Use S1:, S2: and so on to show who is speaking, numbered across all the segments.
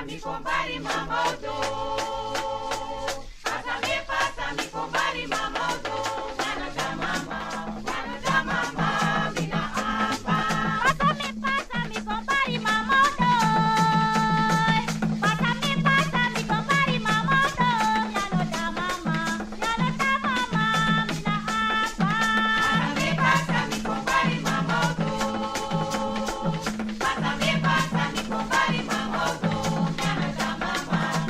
S1: mi compari mamoto. Pasa mi compari mamoto. Gana da mama, mina amba. Pasa mi compari mamoto. Pasa mi compari mamoto. Gana da mama, mina amba. Pasa mi compari mamoto. Pasa mi compari mamoto. Gana da mama.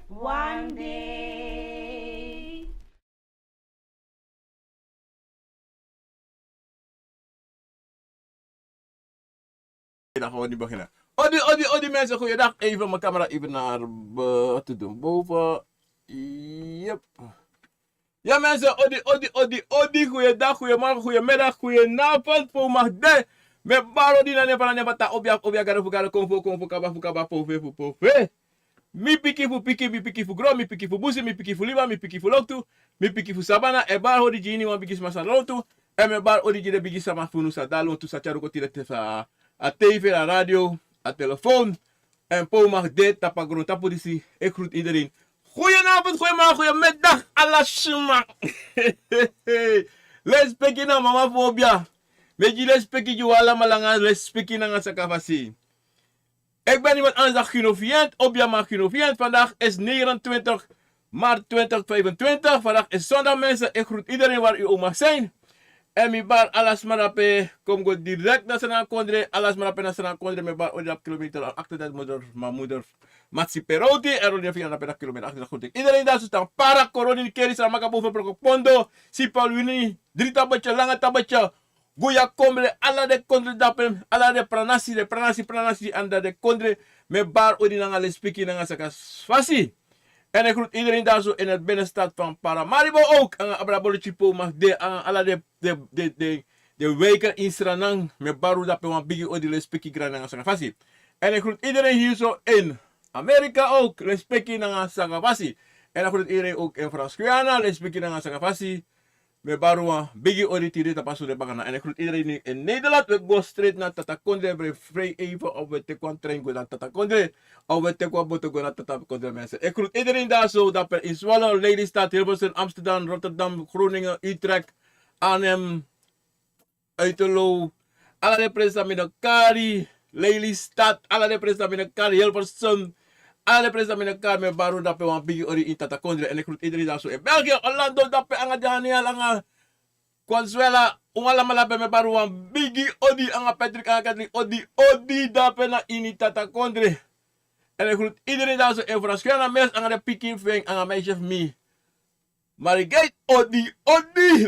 S1: One day.
S2: Dan gaan we nu beginnen. Odi mensen, goeiedag. Even mijn camera even naar wat te doen. Boven. Yep. Ja mensen, odi, goeiedag, goeiemorgen, goeiemiddag, goeienavond. Voor mag de. Met baro die na nepa ta obia gara fugara konfo kaba pove. Mi piki fu gro, mi piki fu busi, mi piki fu liba, mi piki fu loktu, mi piki fu sabana, e bar hodi jini wan bigis masarontu, e me bar odi jide bigis sama funu sa dalo tu sa charu kotire te sa a TV, a radio, a telefoon. En po mag dit tapagron tapodisi. Ik groet iedereen. Goedenavond, goeiemorgen, goeiemiddag, alashima. Let's begin na mama fobia. Weet je, let's speaking je wala malanga, let's speaking na nga sa kafasi. Ik ben iemand anders dan Ginoviënt, Objama Ginoviënt. Vandaag is 29 maart 2025. Vandaag is zondag mensen. Ik groet iedereen waar u ook mag zijn. En mi bar alas marape, kom go direct naar zijn kondre, alas marape naar zijn kondre, mi bar odap kilometer achter dat moeder, mijn moeder, Matsi Peroti, en rondje via naar kilometer achter dat goed. Iedereen daar zo staan, para corona keri sa maka boven prokopondo, si Paulini, 3 tabatje, lange tabatje. Goeia kombre, alla de kondre dapem, alla de pranasi, anda de kondre, me bar odi nanga le spiki nanga sakas fasi. En ik groet iedereen daar zo in het binnenstad van Paramaribo ook. En abraboletje po mag de, alla de weken in Sranang, me baru dape wan bigi odi le spiki gran nanga sakas fasi. En ik groet iedereen hier zo in Amerika ook, le spiki nanga sakas fasi. En ik groet iedereen ook in Frans-Guyana, le spiki nanga sakas fasi. Me barua bigi ori tiri tapasu de bagana. En ik groet iedereen in Nederland. We go straight naar Tatakondre. We vrij even of we tekwan trein go naar Tatakondre. Of we tekwan boto go naar Tatakondre mensen. Ik groet iedereen daar zo. Dat per in Zwolle, Lelystad, Hilversum, Amsterdam, Rotterdam, Groningen, Utrecht, Arnhem, Uiterlo. Alle representanten met Kari, Lelystad, ala de presa met elkaar, Hilversum, ala de presa met elkaar, met baru dape wan bigi ori in Tatakondre, en ik groet iedereen daar zo in België, Orlando dape anga Daniel, anga Consuela, ungala malape me baru wan bigi odi, anga Patrick, anga Kathleen, odi dape na in Tatakondre. En ik groet iedereen daar zo in Franschena, mes, anga de Peking Feng, anga meisje me. Maar ik ga odi,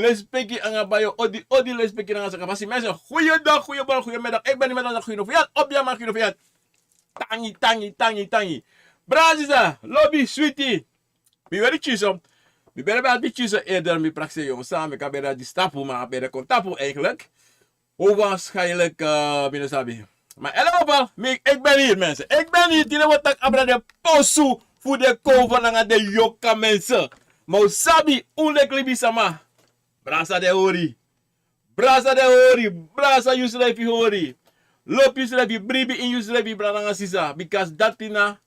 S2: lespeki anga bayo, odi, lespeki anga sakapasi. Mensen, goeiedag, goeiemiddag. Ik ben niet met onze Guinofiat, op je maar Guinofiat. Tangi. Brazisa, lobby, sweetie. Mi weet chisom. Mi ben bij het chisom eerder, mi praxe jong samen. Ik heb bij die stapu, maar bij de kontapu eigenlijk. Hoe waarschijnlijk, binnen sabi. Maar in elk geval, ik ben hier mensen. Ik ben hier, die wat ik abra de posu voor de cover en de joka mensen. Maar sabi, unlek libi sama. Brasa de hori. Brasa yuslefi hori. Lop yuslefi, bribi in yuslefi, branga sisa. Because datina,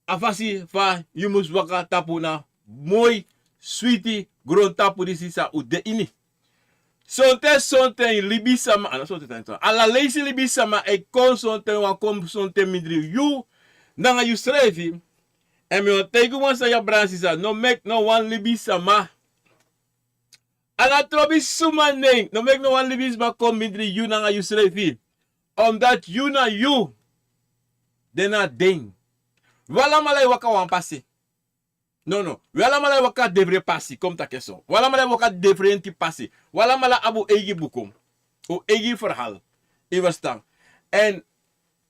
S2: afasi fa, yumus waka tapu na, mooi, sweetie, gron tapu di sisa u de ini. Sonte libi sama, ala leisi libi sama, e kon sonte wakom sonte midri yu, nanga yuslefi. En me onteken wan sa ya bransisa, no make no one libi sama. Ala trobi suma neng, no make no one libi sama kom midri yu nanga yuslefi. Omdat yu na yu, dena ding. Wala malay waka wan pasi. No. Wala malay waka devre pasi, kom ta keso. Wala malay waka devre enti pasi. Wala malay abu egi bukum. O egi verhaal. Iwastang. En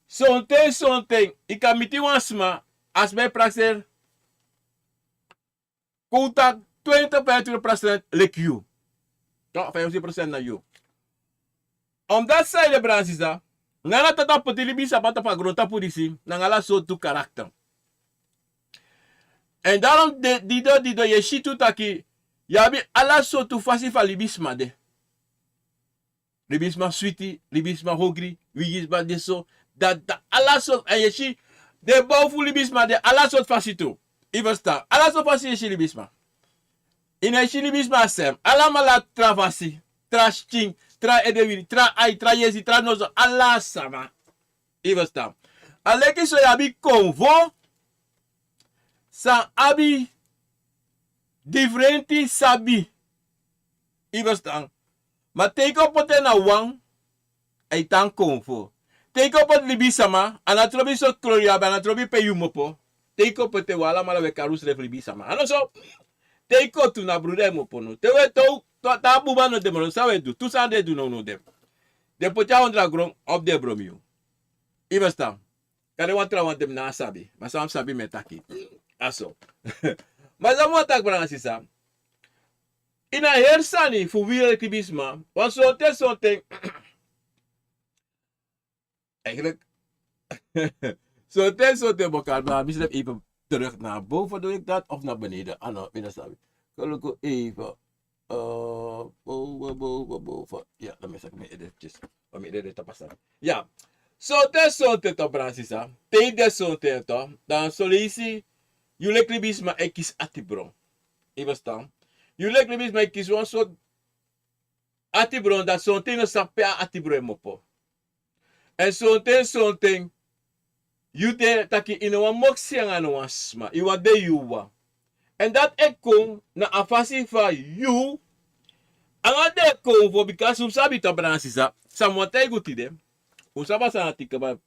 S2: sonte, ikamiti wansma, as mijn praxer, contact 20-25% lek you. 50% na you. Omdat zij de branche is dat, nana tata potilibi sabata pa grota pudisi, nangala so tu karakter. En daarom dido je shitu taki, yabi ala so tu fasi fa libisma de. Libisma sweetie, libisma hogri, wigisma de so, dat ala so, en je shi, de boven libisma de ala soort fasito. Iversta. Ala soort fasi je libisma. In een libisma sem. Ala mala travasi. Tra ching. Tra edewiri. Tra ai. Tra yezi. Tra nozo. Ala sama. Iversta. Aleki so yabi konvo. San abi. Differenti sabi. Iversta. Ma teko pote na wang. Ay tan konvo. Take op het libisama, anatrobi so kloria, anatrobi pe yumopo. Take op het wala mala we karus ref libisama. Ano so, take op tu na brude mopo no. Tewe to, ta buba no demono, sawe du, tu sande du no dem. De pocha ondra grong, op de bromio. Ivestam, kare wantra want dem na sabi, ma sam sabi metaki. Aso. Ma zamu atak branga sisa. Ina hersani fu wile libisma, wan sonte, eigenlijk. Zo'n bokaal, maar misschien even terug naar boven doe ik dat of naar beneden. Ah, nou, binnen ik even. Boven. Ja, dan mis ik me eventjes. Om je te passen. Ja. Zo'n toch, Bransisa. Tegen zo'n toch. Dan solisi. Jullie klibis maar ik kies atibron. Even staan. Jullie klibis maar ik kies een soort atibron dat zo'n tegen sapea atibron mopo. En something, you de taki ino wa moksi ang ano wasma, iwa de yuwa. En dat ek kong na afasi fa you, ang ade kong for because sabi ta bransisa, sa mwatay gutide, usaba sa natika ba,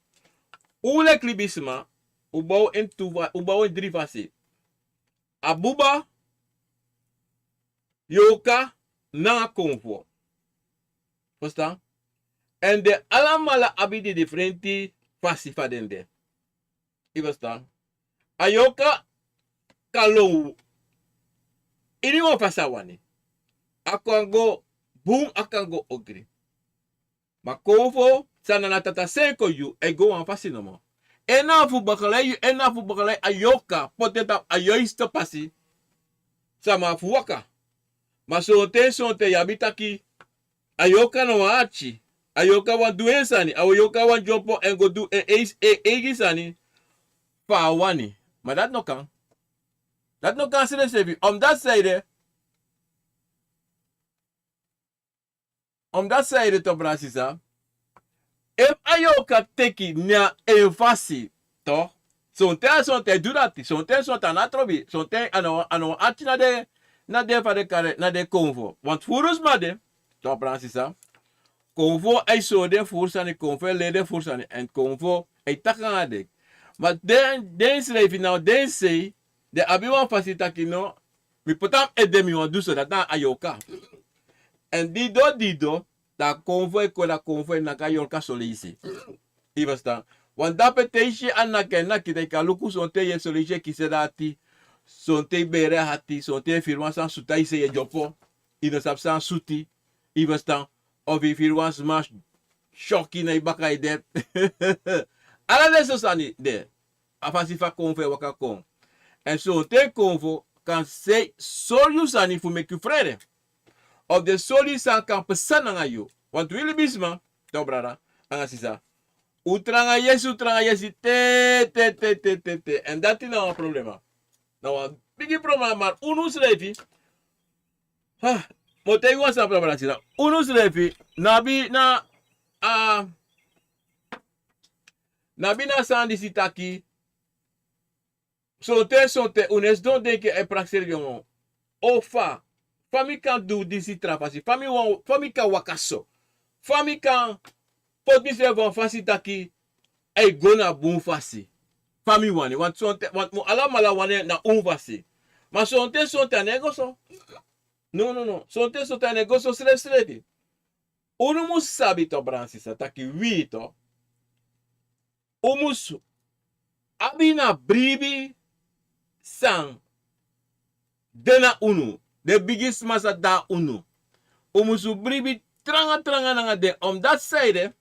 S2: ule klibisma, ubaw en drie fasi. Abuba, yoka, na kong for. Verstaan? En de alamala abidi differenti fasi fadende. Iverstaan? Ayoka kalou. Iniwa fasawani. Akango boom akango ogri. Makovo sana natata seko yu ego an fasi nomo. Ena fu bakalai ayoka poteta ayoista pasi. Sama fuwaka. Masonte yabitaki ayoka no achi. Ayoka wan duensani, ayoka wan jompo en go do egisani fa wani. Maar dat nog kan. Dat nog kan serieus. Om dat zijde te Brasisa. If ayoka teki nya enfasi, to. Sonte durati, sonte anatrobi, sonte ano ati na de fa de kare na de convo. Want furus made, to Francisa. Convo ay so de fursani, convo lede fursani en convo ay takangade. Maar den schrijf nou, den say, de abiwan fasita kino, mi potam edemi wan duso dat na ayoka. En dido, da convoy ko da convoy na ka yorka solisi. Ibasta. Want dat betekent an na ken na kita ka luku sonte ye solisi ki se dati, sonte bere hati, sonte firman san sutai se ye jopo, ino sap san suti, ibasta. Of if firman smash shoki na ibaka idet. Ala de so sani de. Afasi fa convoy waka kon. En sonte convoy kan say solju sani fu make you frede. Of de soli san kan pesan nga yo. Want wili bisma, to brada, anga sisa. Utranga yesi, te. En dat is nou een problema. Nou, een big problema, maar unus levi. Motei was een problema sisa. Unus levi, nabi na sandi sitaki. Sonte, unes don denke e praxer yon. Ofa. Fami kan do disi trapasi. Fami kan wakaso. Fami kan potmise van fasi taki. E gona bun fasi. Fami wane. Want mo ala wane na un fasi. Ma sonte a negoso. No. Sonte a negoso sredi. Unu mus sabi to Brancisa taki wito. Umus abina bribi sang dena unu. The biggest massa da unu. Umusu bribi tranga nanga de. Om dat side.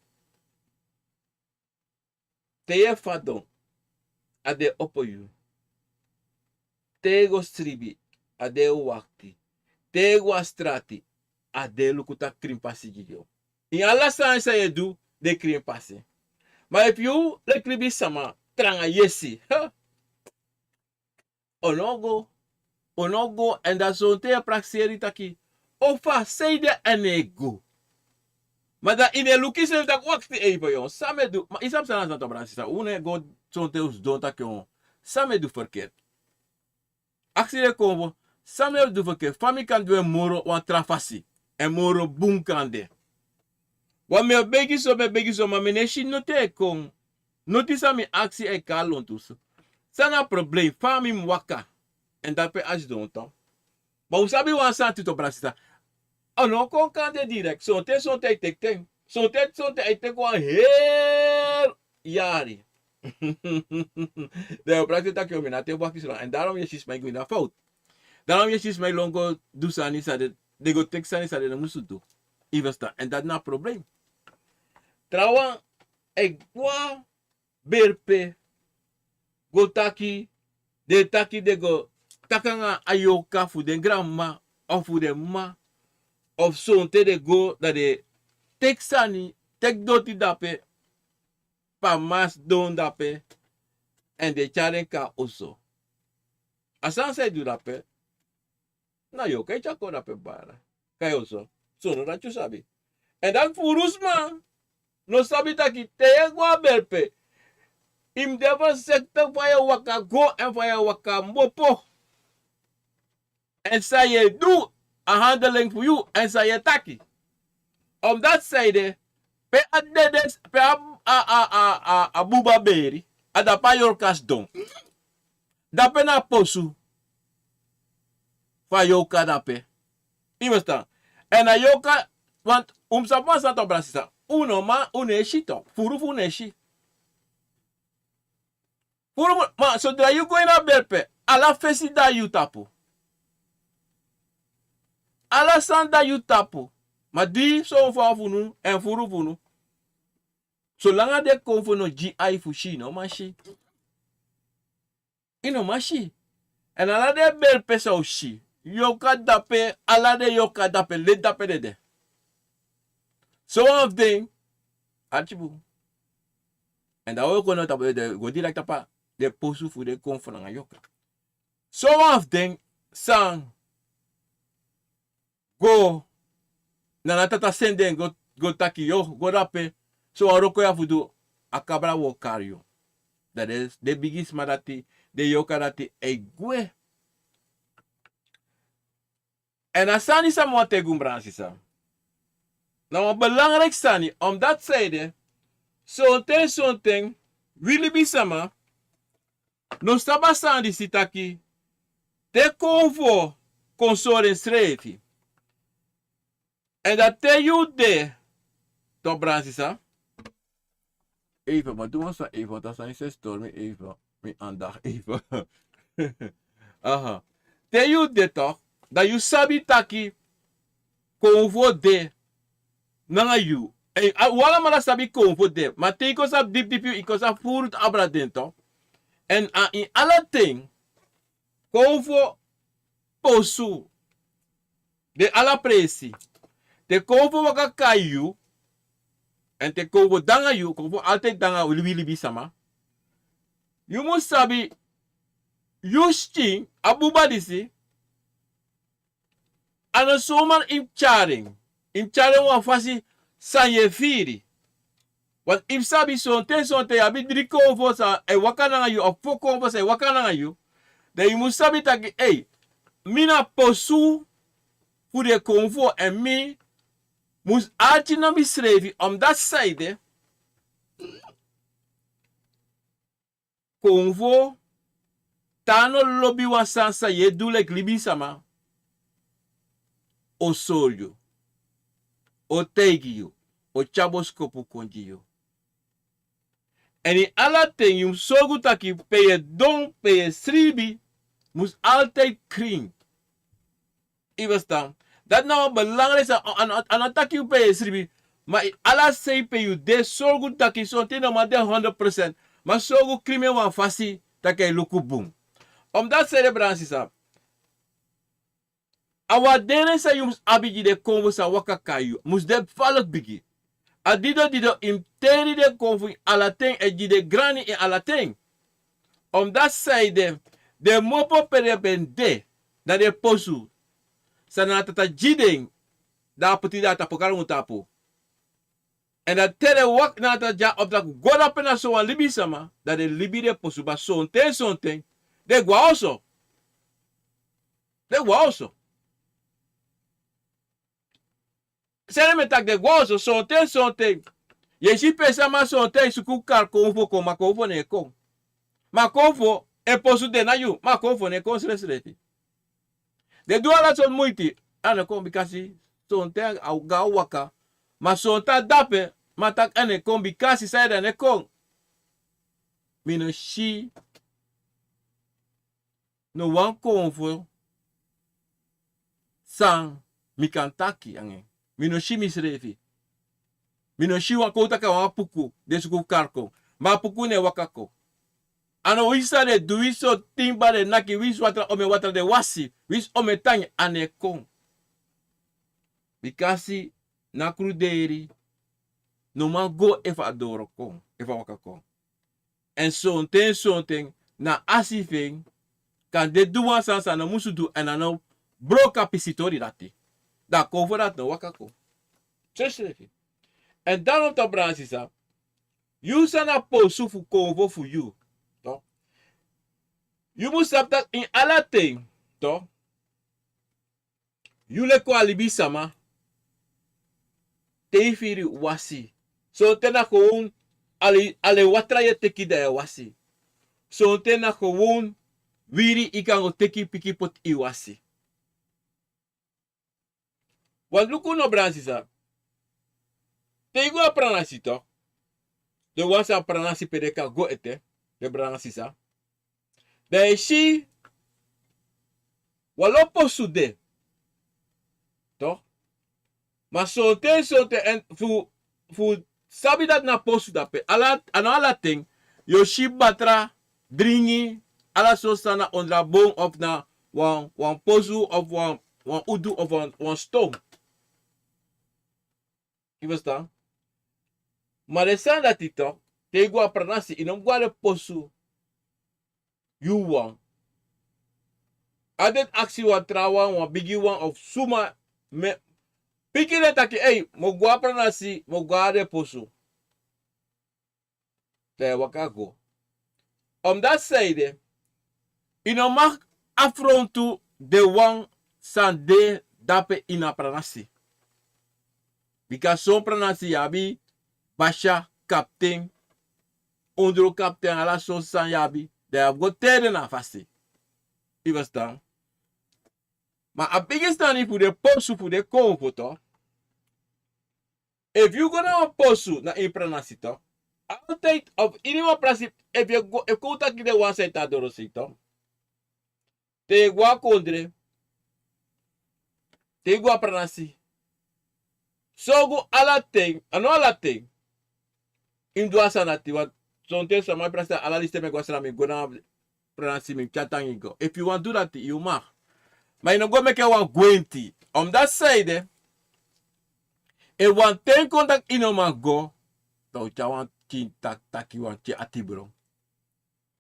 S2: Teye fadon. Ade opo you. Tego stribi. Ade wakti. Tego astrati. Ade lukuta krimpasi giyo. In alla sansa ye do. De krimpasi. Maar if you le kribi sama. Tranga yesi. Onogo en dat zo'n te praxeri taki. Ofa seide en ego. Maar dat in de luki se dat wakti even jon. Same du. Maar isam sana na to Brancisa. Une go zo'n te us don tak jon. Same du verkeerd. Aksi de kombo. Same du verkeerd. Fami kan doen moro wan trafasi. En moro boom kan de. Wan me begi so maar me neshi note kon. Notisa mi aksi e kalon tuso. Sana probleem. Fami mwaka. En dat pe as don to. Maar usabi wan santi to Brancisa. Ono kon kan de direct. Sonte tek. Sonte tek wan heel jari. De Brancisa tak yo minate wakis lang. En daarom je sis mij go in de fout. Daarom je sis mij longo do sani sa de go tek sani sa de musu do. Ivesta. En dat na probleem. Trawan ek wa berpe go taki de go takanga ayoka fu den grandma of fu den ma of sonte de go dat de teksani tek doti dape pa mas don dape en de charenka oso. Asan se du dape na yo kai chako dape bara kai oso sono na chu sabi en dan furusma no sabi taki te go berpe im deva sekta faya waka go en faya waka mopo. En sa je do a handling for you en sa je taki. Om dat zijde pe adedes pe a buba beri ada pa yorkas don. Dape na posu fa yoka dape. Imesta. En a yoka want sapma santo Brancisa. Uno ma uneshi to. Furu neshi. Ma zodra you go in a berpe, ala fesi da you tapu. Ala sanda you tapu. Ma di so fa funu en furu funu. So langa de konfono GI fushi no mashi. Ino mashi. En ala de berpe sa ushi. Yoka dape, ala de yoka dape, le dape de. So one of them, achibu. En da ook kono tapu de go direct tapa. De posu fu de konfo na yoka. So of them sang go na tata sende go taki yo go rape So aroko ya fudu akabra wo kario. Dat is de bigis madati de yokarati egwe. En asani sa mo te gumbransi sa. Nou belangrijk sani omdat zijde zo'n willi bisama no staba sandi sitaki te convo consoren streeti. En dat te jude to bransi sa. Even, maar doen we zo even, want dat zijn ze stormen even. Mijn aandacht even. Aha. Te jude toch dat je sabi taki convo de nanga you. Wala mala sabi convo de. Maar te ko sab dip dip you iko sa furut abra dento. En in alle ting convo posu de ala presi. Te convo waka kayu. En te convo danga you. Convo altijd danga wili bisama. You must sabi you sting abuba disi. Ano soman im charing. Im charing wan fasi sanye firi. Want if sabi sonte abi dri convo sa e wakana you of fo convo sa e wakana you. Then you must sabi taki hey. Mina posu voor de convo en mi moest aartje na mi schreven om dat zijde convo tano lobby wa sansa ye dulek libi sama o solyo o tegiyo o chaboskopu konjiyo. En in alle ting you so goed dat je peye don peye sribi moest altijd kring. Je verstaan? Dat nou belangrijk is aan het takje peye sribi. Maar alla say pay you de so goed dat je zo'n ting maar de 100%. Maar zo goed kring wan fasi dat je luku boom. Omdat cerebransi sa. Awa dene sa you abigi de konvo sa waka kayu. Mus de valk bigi. Adido imteri de konvo in alaten e de grani in alaten. Omdat zij de mopo perebende dat de posu. Sana tata jideng da poti da tapokar mutapo. En dat tere wak na ta ja op dat goda pena so an libi sama dat de libi de posu ba sonten de gwa also. De gwa also. Sene me tak de gwa also sonten. Ye si pesa ma sonten suku kar konvo ko ma konvo ne kon. Ma konvo e posu de na you. Ma konvo ne kon srefi. De duala son muiti. Ane kon bikasi sonten au ga waka. Ma sonta dape ma tak ane kon bikasi saida ne kon. Mino shi no wan konvo sang mikantaki ange. Mino shi misrefi. Mino shi wakota ka wapuku desuku karko. Ma puku ne wakako. Ano wisa de duiso timba de naki wis watra ome watra de wasi. Wis ome tangi ane kon. Bikasi na kruderi. No man go efa adoro kon. Efa wakako. En sonten na asifeng. Kan de duwan sansa na musu du en ano broka pisitori dati. Da konvo dat no wakako. Tshrefi. En dan op de branche sa. You sana posu fu konvo fu you. Toch? You must have that in alle ting. Toch? You le ko alibi sama. Te firi wasi. So tena gewoon ale watra je teki da wasi. So tena gewoon wiri ikango teki piki pot i wasi. Want luku no branche sa. Te go a pranasi toch? De wansa pranasi pedeka go ete. De branasi sa. De shi. Walopo sude. Toch? Maar sote en fu sabi dat na posu dape. Ala ting. Yo shi batra. Dringi. Ala so sana ondra boom of na wan posu of wan udu of wan stone. Je verstaan? Maar de zijn dat die toch, te go a pranasi, in een guare posu, you wan. Adet actie wat trawan, wan bigi wan of suma, me, piki net taki, hey, mo go a pranasi, mo guare posu. te waka go. Om dat zijde, ino mag afrontu de wan san de dape ina pranasi. Because son pranasi yabi, basha, kapten, ondro kapten ala son san yabi, they have got tede na fasi. You understand? Maar a biggest thing voor de posu voor de komfoto. If you go na posu na impranasito, altijd of iemand prasip, if you go, if you take the one side adorosito, te gua kondre, te gua pranasi. So go ala ting, ano ala ting, indua sanati, wat sonte sa my prasa ala liste me gua salami, go na pranasi me chatangigo. If you want to do that, you mag. Maar je go make one gwenti. Om dat zijde, e wan ten kontak ino ma go, dan je wan chin taki wan che atibro.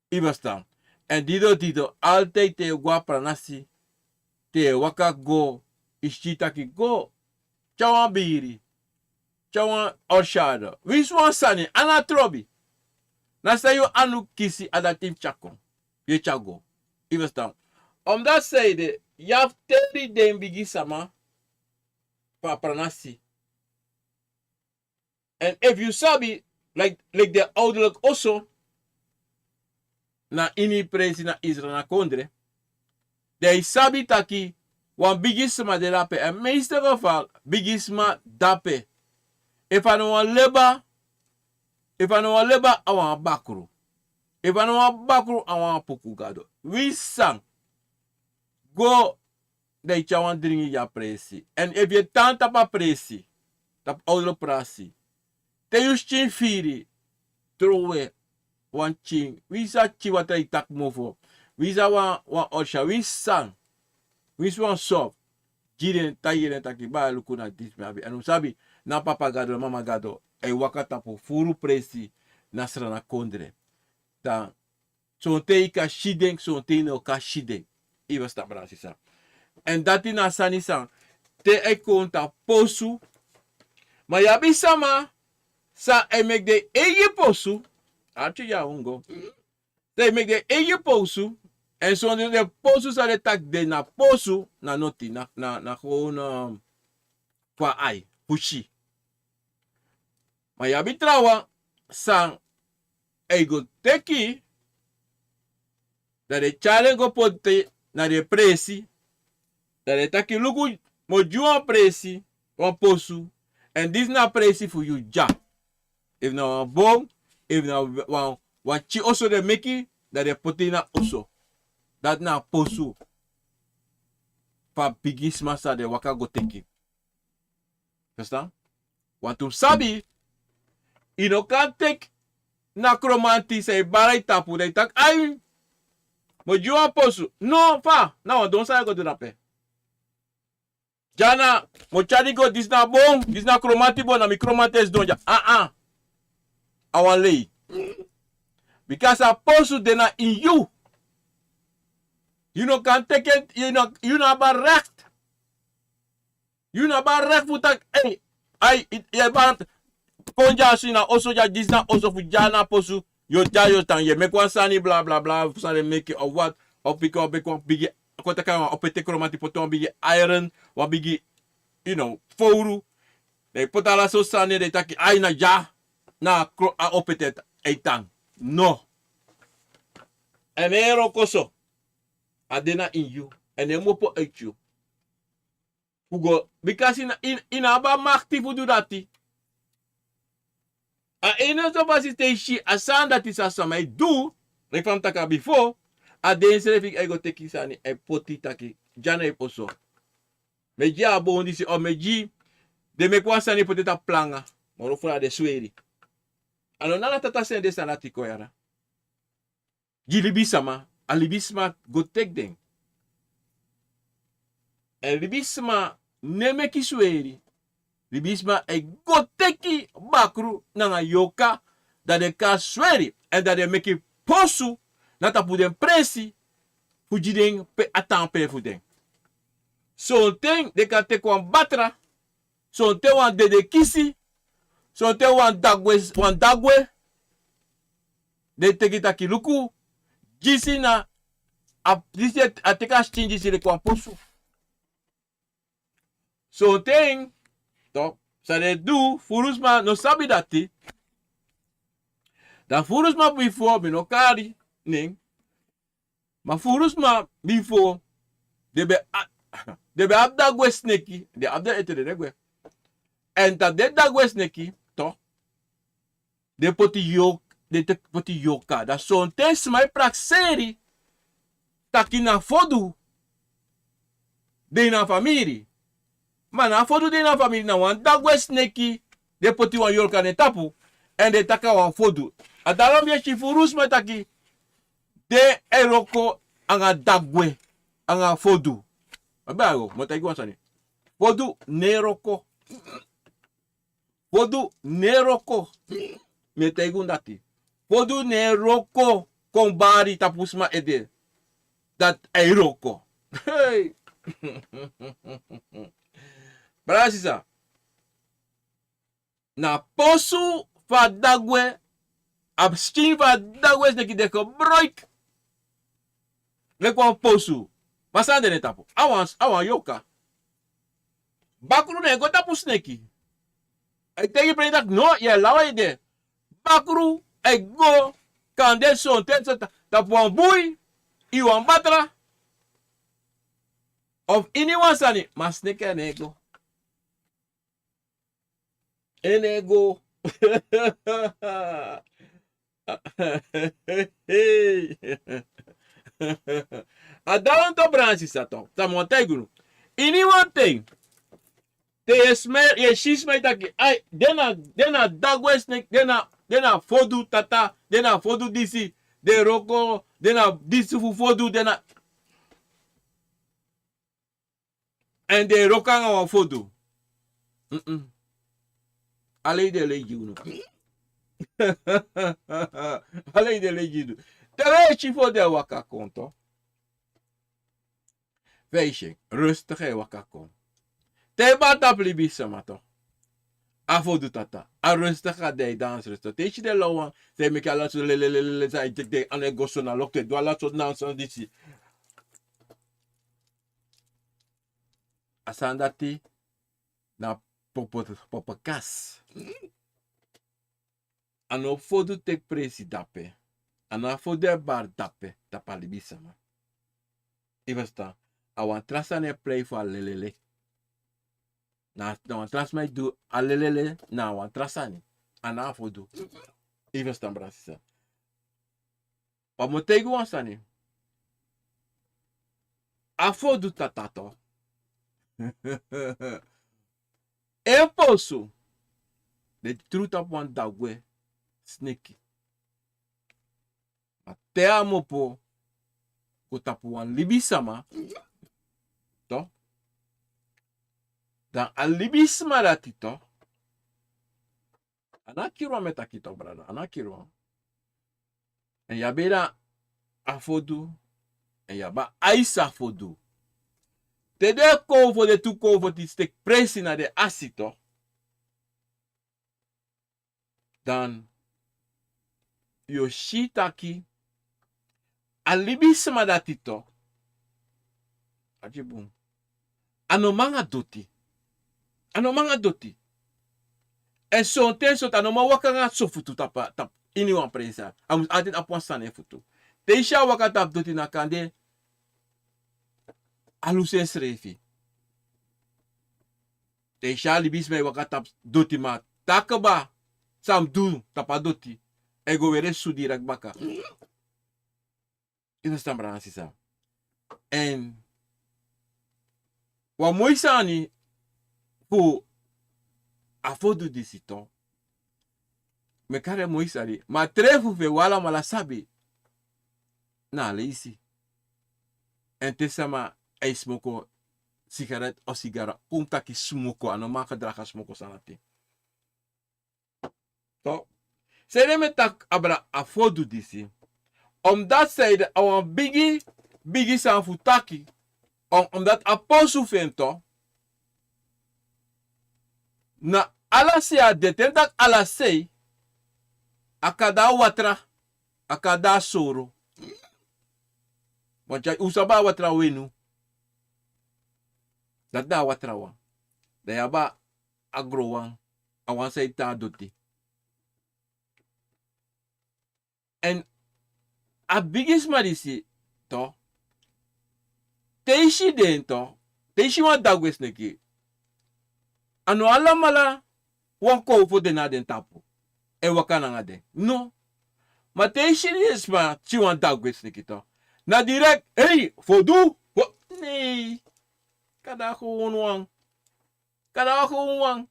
S2: Ibastan. En dido, altijd te gua pranasi, te waka go, taki go, chawan biri, chawan orshada. Wis wan sani, anatrobi. Nasa yo anu kisi adatim chakon. Ye chago. Ibastan. Om dat zijde, je hebt teri den bigi sama pa pranasi. And if you sabi, like the ouderlijk also, na ini presi na Israël na kondre, de sabi taki, wan bigisma de dape, en meeste geval, bigisma dape. If anu wan leba, awan bakru. If anu wan bakru, awan pukugado. We sang. Go de chawan dringi ya presi. En if je tanta pa presi, tap oude prasi. Te yus chin firi, trowe, wan chin. Wisa chi wata itak mofo. Wisa wan osha, wisan. Wis wan sop. Jiren tayiren taki ba lukuna disme abi. En sabi, na papa gado, mama gado, e wakata po furu presi, nasra na kondre. Dan, sonte ika shideng, sonte no ka shideng. Iwa sta brasi sa. En dati na sani san. Te e konta posu. Ma yabi sama. Sa e mek de eye posu. Achi ya ungo. Te mek de eye posu. En so de posu sa de tak de na posu. Na noti. Na gewoon. Kwa ai. Pushi. Ma yabi trawa. San. E go teki. Da de challenge go pote. Na de presi, dat de taki luku mo juan presi, wan posu, en dis na presi for you ja. If na wan bom, if na wan chi oso de meki, dat de potina oso. Dat na posu. Pa bigis masa de waka go teki. Verstaan? Want tu sabi, ino kan tek na kromanti se barai tapu, de tak ay, mo juan posu. No, fa. No, don't say I go to that pe. Jana, mo chadi go, this na bon, this na chromati bon, na mi chromates don ja. Awan lei. Because a posu de na in you. You no can take it, you no about recht. You no about recht for tak, hey, je bent, konja sina, oso ja, this na oso fu jana posu. Yo jayo tan ye make one sani bla bla bla sani make it or what or pick up big kota kan opete chromati poton big iron wa big fouru they put ala so sani they taki aina ja na opete etang no enero koso adena in you and emopo et you ugo because in aba makti fu do dati. A ene zo basi te shi asan dat is asama I do, like from taka before, a den selefik ego teki sani e poti taki, jana e poso. Meji abo ondi si o meji, de me kwa sani poti ta planga, moro funa de sweri. Ano nana tata sen de sanati koyara. Ji libisama, a libisma go tek den. En libisma neme ki sweri. Libisma e goteki bakru nanga yoka dat de ka sweri en dat de meki posu nata puden presi fujideng pe atampe fuden. So ting de ka te kwan batra, so te wan dede kisi, so te wan dagwe, de tegitaki luku jisi na jisi ateka stin jisi de kwa posu. So thing to sa de do furusma no sabi dati. Da furusma before no kari ning. Ma furusma before de be abda gwe sneki de abda ete de gwe. En ta de da gwe sneki to de poti yoka da son tes mai praxeri takina fodu de na famiri. Ma na fodu de na famiri na wan da gwe sneki de poti wan yoka ne tapu en de taka wan fodu. Adalam ye chifurus ma taki de eroko anga dagwe anga fodu. Abago mo taki wan sani. Fodu neroko. Fodu neroko. Me teigun dati. Fodu neroko kombari tapusma ede. Dat eroko. Hey. Brasisa. Na posu fadagwe abstin fadagwe neki deko broik. Lekwa posu. Masande ne tapo. Awan yoka. Bakuru ne go tapu sneki. Ik tegen je dat no, je lawa ide. Bakru, ik go, kan dit zo'n tijd dat wan boei, iwan batra. Of anyone sani, maar sneke en ego. En ego. Adaan to branche sato. Ta montaigu. Anyone thing. Te smer ye shisma itaki ai dena dagwesnek dena fodu tata dena fodu disi de roko dena disi fu fodu dena en de rokanga wa fodu ale de leji uno ale de leji du tere chifo de waka konto weisje rustig waka kon te bata plibisa mato. Afo du tata. A rustig de dans rustig. Teach de lawan. Te me kala so le sa ik de ane goso na lokte do la so na so disi. Asandati na popokas. Ano fodu tek presi dape. Ana fodu bar dape tapa libisa ma. Ivasta. Awan trasa ne play for lelele. Na wan tras mij do alelele na wan trasani. Ana fodu. Even staan brasisa. Wat moet tegen wan sani? Afodu tatato. E posu. De truth op wan dagwe. Sneki. Ma te amopo. Kotapu wan libisama. To. Dan alibisma datito. Anakirwa metakito brada. Anakirwa. En yabera afodu. En yaba aisa fodu. Te de kovo de tu kovo ti stek presi na de asito. Dan yoshitaki alibisma datito. Ajibum. Anomanga doti. Ano mga doti. En so ten so tanoma waka nga so futu tap ini wan presa. Amus atin apwan sane futu. Teisha waka tap doti na kande alusen srefi. Teisha libis me waka tap doti ma takaba sam du tapa doti. Ego were sudi rak baka. Ina stambra sisa. En wa moisani pour afodu disiton me kare moisari ma trefu fe wala mala sabi na le isi en te sama e smoko sigaret o sigara punta ki smoko ano maka draka smoko sanati to se me tak abra afodu disi omdat zij awan bigi san futaki omdat aposu fento na alase a detentak alase akada watra Akada soro. Want jij usaba watra wenu. Dat da watra wan. Da yaba agro wan. Awan say ta doti. En a bigis marisi to. Teishi den to. Teishi wan dagwes neki. Ano alamala wan ko fo den na den tapu. E wakana nga den. No. Maar teishi is ma chi wan dagwes neki to. Na direct, hey, fodu. Nee. Kada gewoon wang. Kada gewoon wang.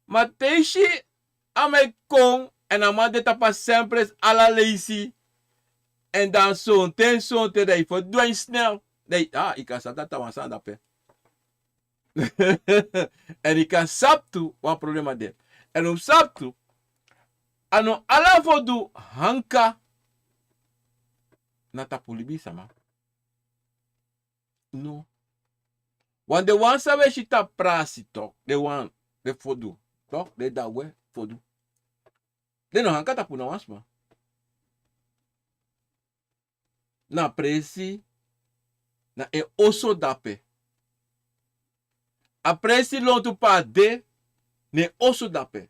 S2: Maar teishi ame kong en amade tapa sempre ala lazy. En dan zo'n te dat je verdwijnt snel. Nee, ik kan dat aan staan dapen. En ik kan saptu, wat probleem is. En op saptu, ano ala fodu hanka na tapulibi sama. No. Want de wan sabe shita prasi tok, de wan de fodu, tok, de dawe fodu. De no hanka tapu na wansma. Na presi na e oso dape. A presi lontu pa de ne oso dape.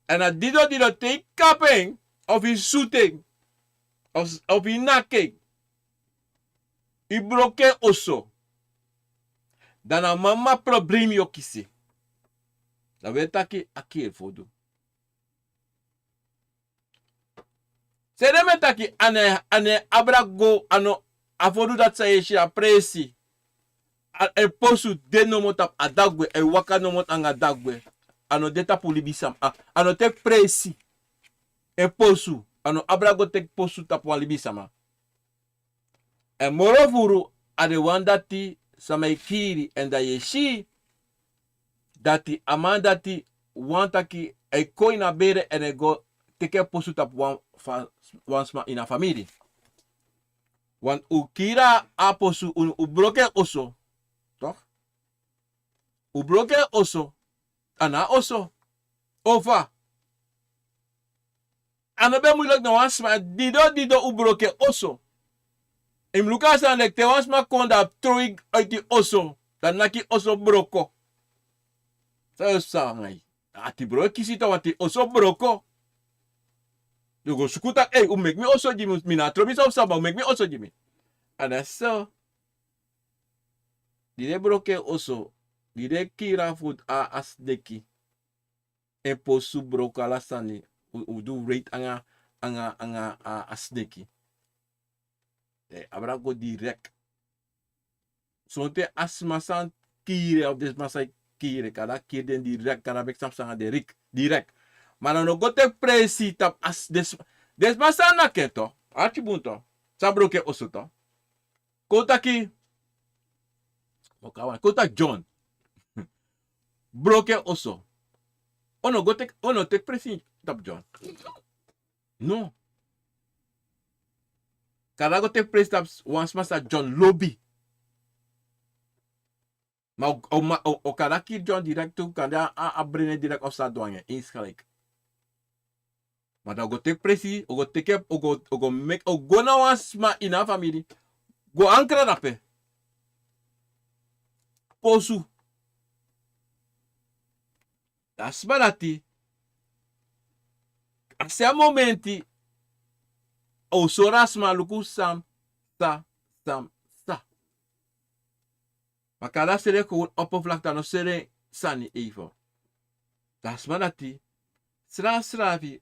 S2: En a dido te kapeng of in shooting of in nakeng. I bloke oso. Dan a mama probleem yo kisi. Da wetaki aki fodu. Sede taki ane abrago ano avodu dat sa yeshi a presi. E posu de no mot adagwe e waka no mot ang adagwe. Ano deta pulibisam. Ano tek presi. E posu. Ano abrago tek posu tapu alibisama. E morovuru ade wandati samaikiri en da yeshi dati amandati wantaki e koi na bere en e go teke posu tapu wansma ina family. Want ukira aposu u bloke oso. Toch? U bloke oso. Ana oso. Ova. Anobe moeilijk na wansma. Dido u bloke oso. In Lucas aan de te wansma konda troig uit die oso. Dan naki oso broko. Zo sangai. Ati bro kisita want die oso broko. You go sukuta, hey, make me also Jimmy. Mina trobi sa usaba, make me also Jimmy. And that's so. Dide broke also. Dide kira food a asdeki. E posu broka la sani. U do rate anga asdeki. Abra go direct. So te asmasan kire of this masai kire. Kada kire den direct. Kada bek samsanga direct. Maar dan ook te presi tap as des masana keto. Archibunto. Sabroke osuto. Kotaki. Kota John. Broke oso. Ono tek presi tap John. No. Kada go tek presi tap once master John lobby. Maar o kada ki John direct toe kan daar abrene direct of sa douane. Insgelijk. Maar dan go take presi, go take up, go make, go na wansma in a family. Go ankra dape. Posu. Das barati. A se momenti, o sorasma luku sa. Maar kada sere gewoon oppervlakte no sere sani even. Das barati. Sravi.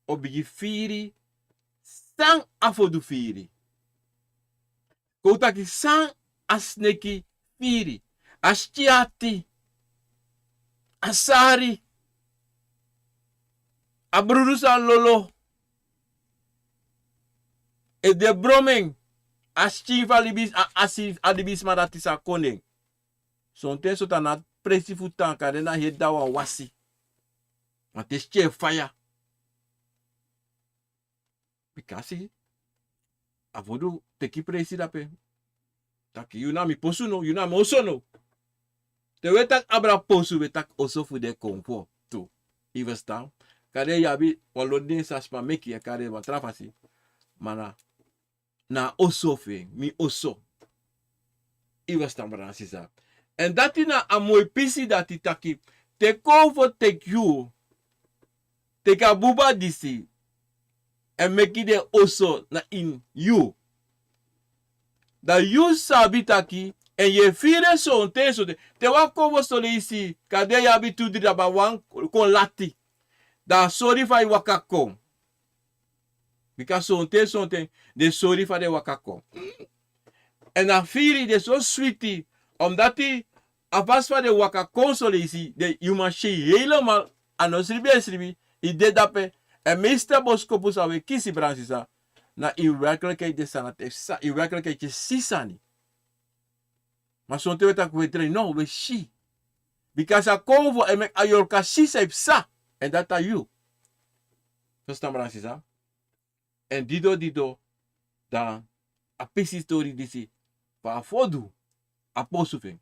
S2: Obigi firi sang afodu firi. Koutaki sang asneki firi. Astiati. Asari. Abrurusa lolo. E de broming. Aschi valibis asif adibis maratisa koning. Sonte sotana presi futan kadena hedawa wasi. Matesche fire. Pikasi. Avodu teki presi dape. Taki yuna posu no, yuna oso no. Te wetak abra posu wetak oso fu de kompo. Tu. Even staan. kade yabi walode saspa meki ya kade wa trafasi mana na oso fe mi oso iwa stambra sisa en dati na amoy pisi dati taki te kovo tek you te kabuba disi en meki de oso na in you da you sabi taki en ye fire so te wa kovo sole isi kade yabi tudri daba wan kon lati da sorry fa wakako because sonte de sorry fa de wakako en a firi de so sweetie omdat die afas fa de wakako sole isi de yuma she helemaal anosribi i de dape en meester boskopu sa we kisi bransisa na i werkelijkheid de sanat i werkelijkheid je sisani maar sonte weta kwetre no we shi because a konvo en mek ayor ka sisa sa en dat a you verstaan bransisa en dido da a pisi story disi pa fodu a posufeng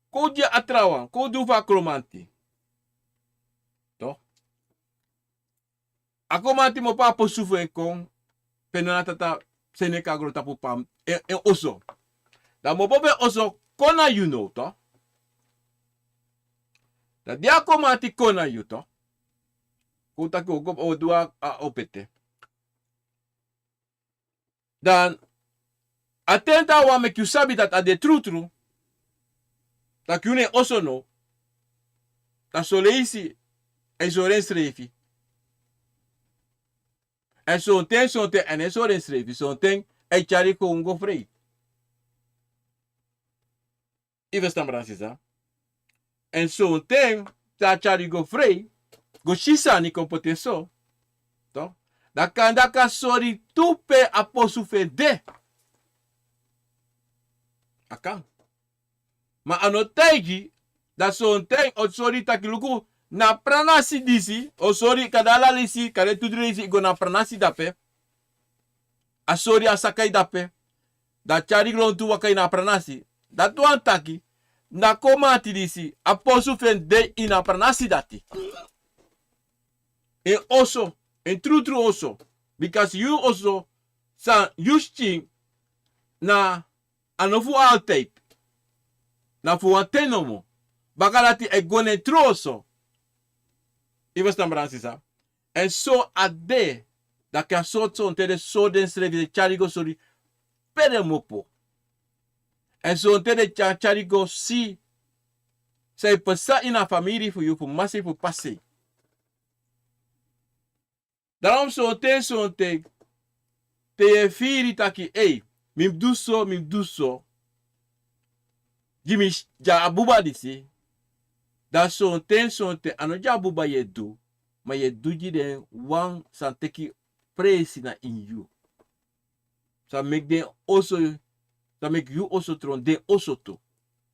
S2: kodja atrawan kodu va kromanti to akomanti mo pa posufeng kon penanata seneka gro tapu pam en oso da mo bobe oso kona you know to da dia akomanti kona you to kota ko go odua a opete dan atenta wa make you sabi that at the true dat you ne also know dat so leisi e so renstrefi en so ten en so renstrefi so ten e chari ko ungo frei verstaan bransisa en so ten ta chari go frei go shisa ni kompoten so to da kandaka sorry tupe aposu fede akan ma anotaigi da so ten o sorry takiluku na pranasi disi o sorry kadala lisi kare tudrisi go na pranasi dape a sorry asakai dape da chari glon tu wakai na pranasi da tu antaki na komati disi aposu fede ina pranasi dati and also and true also because you also san using na anofu altijd na fu antenomo bakalati e gone troso iwas tambransisa and so ade da ka so tere so den srevi charigo sori pere mopo and so tere charigo si sei passa in a family fu you fu masi fu passe. Daarom so te ye firi taki ei mim duso jimi ja abuba disi da so te ano ja abuba ye du ma ye du jide wan san teki presi na in you sa make them also sa make you also tron de also to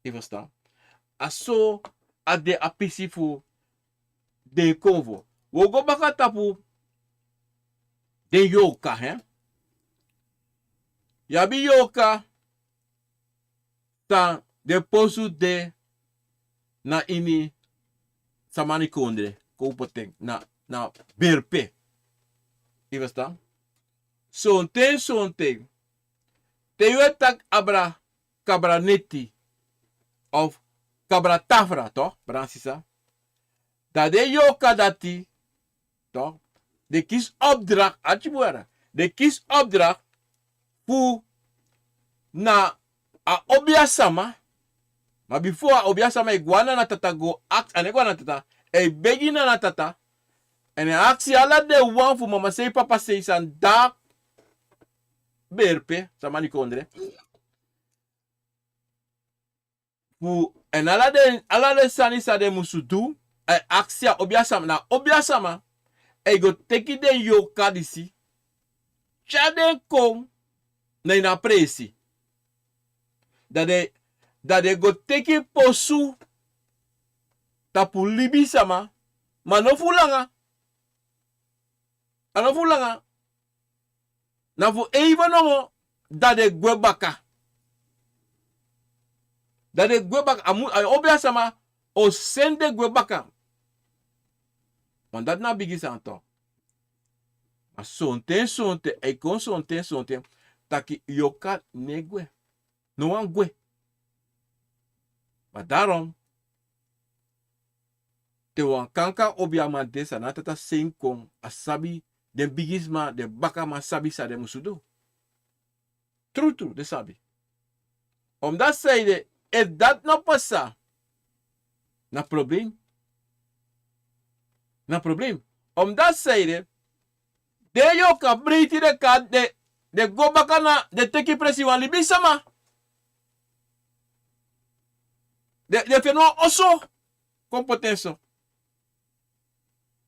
S2: you verstaan aso ade apisi fu de convo wo go baka tapu de yoka, hè? Yabi yoka ta de posu de na ini samani kondre kopoteng na berpe. Je verstaan? Sonte te yuetak abra kabra neti of kabra tafra, toch? Bransisa. Da de yoka dati, toch? De kies opdracht, atjibuara. De kies opdracht voor na a obiasama. Maar before a obiasama iguana na tata go act ane iguana tata. E begina na tata. En aksi ala de wan voor mama sei papa sei san da berpe samani kondre. Fu en ala de sani sa de musudu. E aksi a obiasama na obiasama. E go teki den yoka disi. Chade kom na ina presi. Dat de go teki posu tapu libi sama. Ma no fulanga. Ano fulanga. Na fu even no dat de gwebaka. Dat de gwebaka. Obia sama o sende gwebaka. Want dat na bigis aan toch. Maar sonte, e kon sonte, taki yoka negwe. No an gwe. Maar daarom, te wan kanka obiaman desa na tata senkong asabi, den bigisma, de baka ma sabi sa de musudo. True, de sabi. Omdat zeide, dat no pasa, na probleem. Omdat zeide, de yoka briti de kat, de go baka na, de teki presi wan libisama. De fenwa oso, kompotenso.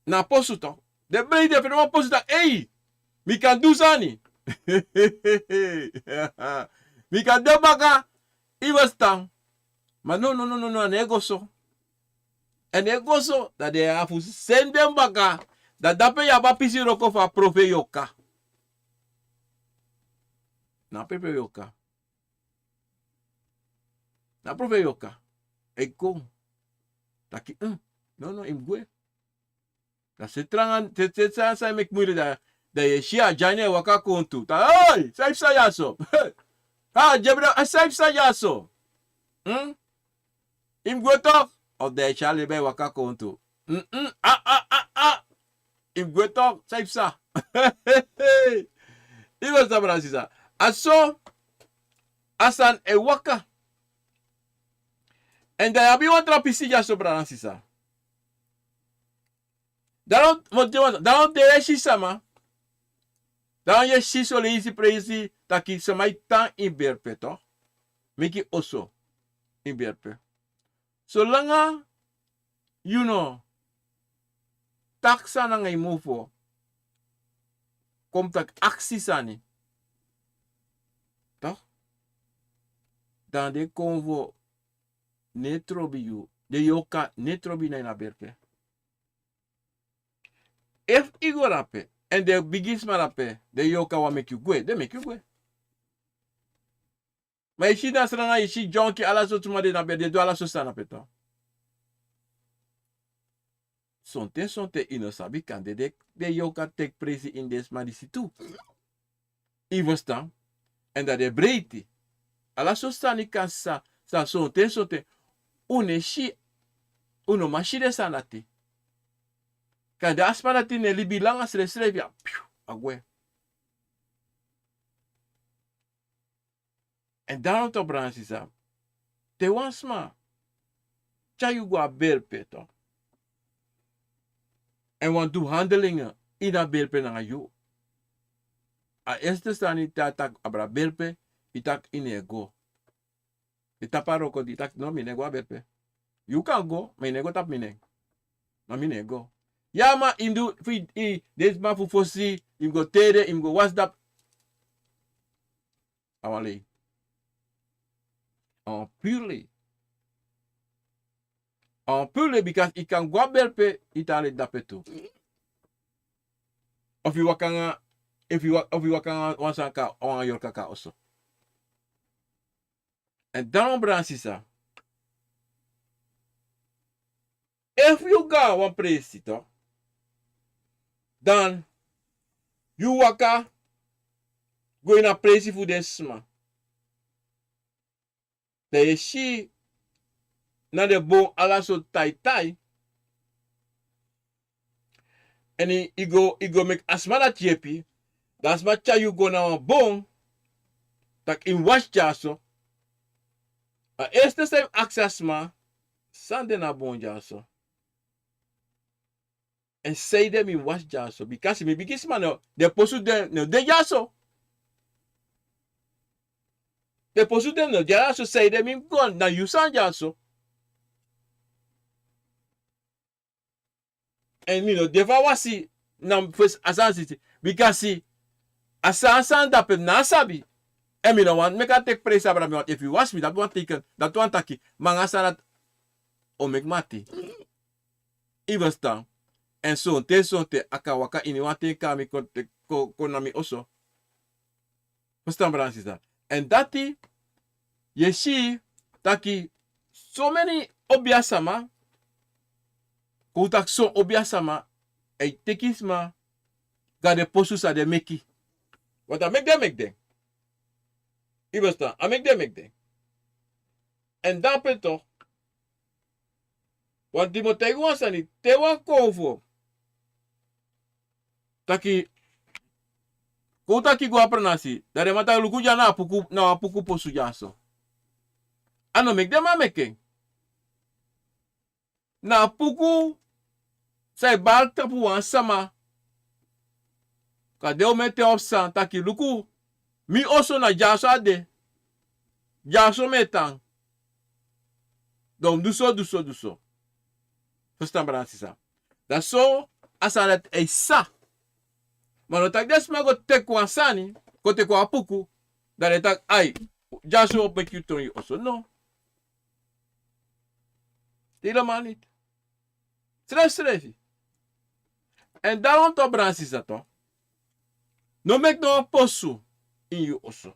S2: Na posu toch. De briti de fenwa posu tak, hey, mi kan do sani. Mi kan de baka, iwas tang. Maar no, negoso. En negoso, dat de afu sende baka, dat dape yaba pisi roko fa profe yoka. Na pepe yoka. Na profe yoka. Ik kom. Taki, no, imgwe. Dat zit trangan, zit zijn mek moeite daar. Dat je shia jane waka kontu. Hey, saif sa yaso. Ha, jebra, saif sa yaso. Imgwe toch? Of de chale bij waka kontu. Imgwe toch? Saif sa. Iwas da brasisa. Aso, asan e waka. En daar heb je wat rapisi jaso brasisa. Daarom de yeshi sama. Daarom yeshi so leisi preisi taki samai tan in berpe toch? Miki oso in berpe. Zolang you know taksa na ngay move komt tak actie sani. Toch? Dan de convo netrobi you. De yoka netrobi na berpe. If igo rape, and the biggest man rape, the yoka will make you go. They make you go. Maar ishi da sranga ishi jonki ala so tumade na be de do ala so sana peto. Sonte ino sabi kan de yoka take place in des madisi tu. Ivostan, en dat de breiti. Ala so sani kan sa sonte, une shi, uno mashide sanati. Kan de aspanati ne libilang asre via agwe. En daarom to bransisa. Te wansma. Chayu go a berpe to. En want do handelingen in a berpe na you. A este stani tatak abra berpe, itak inego. Itaparoko itak no minego a berpe. You can go, minego tap minego. No minego. Ja, maar im do deze man voor fosi, im go tere, im go WhatsApp. Awale. En purely because ik kan go berpe itale dapetu. Of you wakanga wansaka on your kaka also. En dan bransisa. If you ga one place toch? Dan you waka go in a place for this man. De shi na de bon ala so tai. En he go make asmana tiepi. Das macha you go na bon. Tak in wash jaso. A este same access ma. Sande na bon jaso. And say them in wash jaso. Because me bigis man de posu de jaso. De posu de jaso say them in gun na you san jaso. And deva wasi na first asansi because asansan dape na sabi. And want make a take place about me. If you wash me, that one taken, that one taki, mangasanat o make mati. Even stand. En so te akawaka ini wate kami konami oso. Verstaan branches dat. En dati je see taki so many obiasama. Kutak so obiasama e tekisma ga de posu sa de meki. Want I make them. You understand? I make them. En dan pe toch, want die moet tegen ons niet, te wan kovo. Taki, kota ki gua pranasi, dari mata luku jana apuku posu jaso. Ano make them making. Na apuku, say bal tapu wan sama, ka deo mete opsan, taki luku, mi oso na jaso ade, jaso metang. Donc, do so. Verstaan bransi sa. Dat zo, asa dat e sa. Maar no tak des ma go tek kwa sani, go tek kwa puku, dat e tak, ay, jaso op met you yi oso. No. Helemaal niet. Schrijf. En daarom to bransi sa to. No mek no posu in you oso.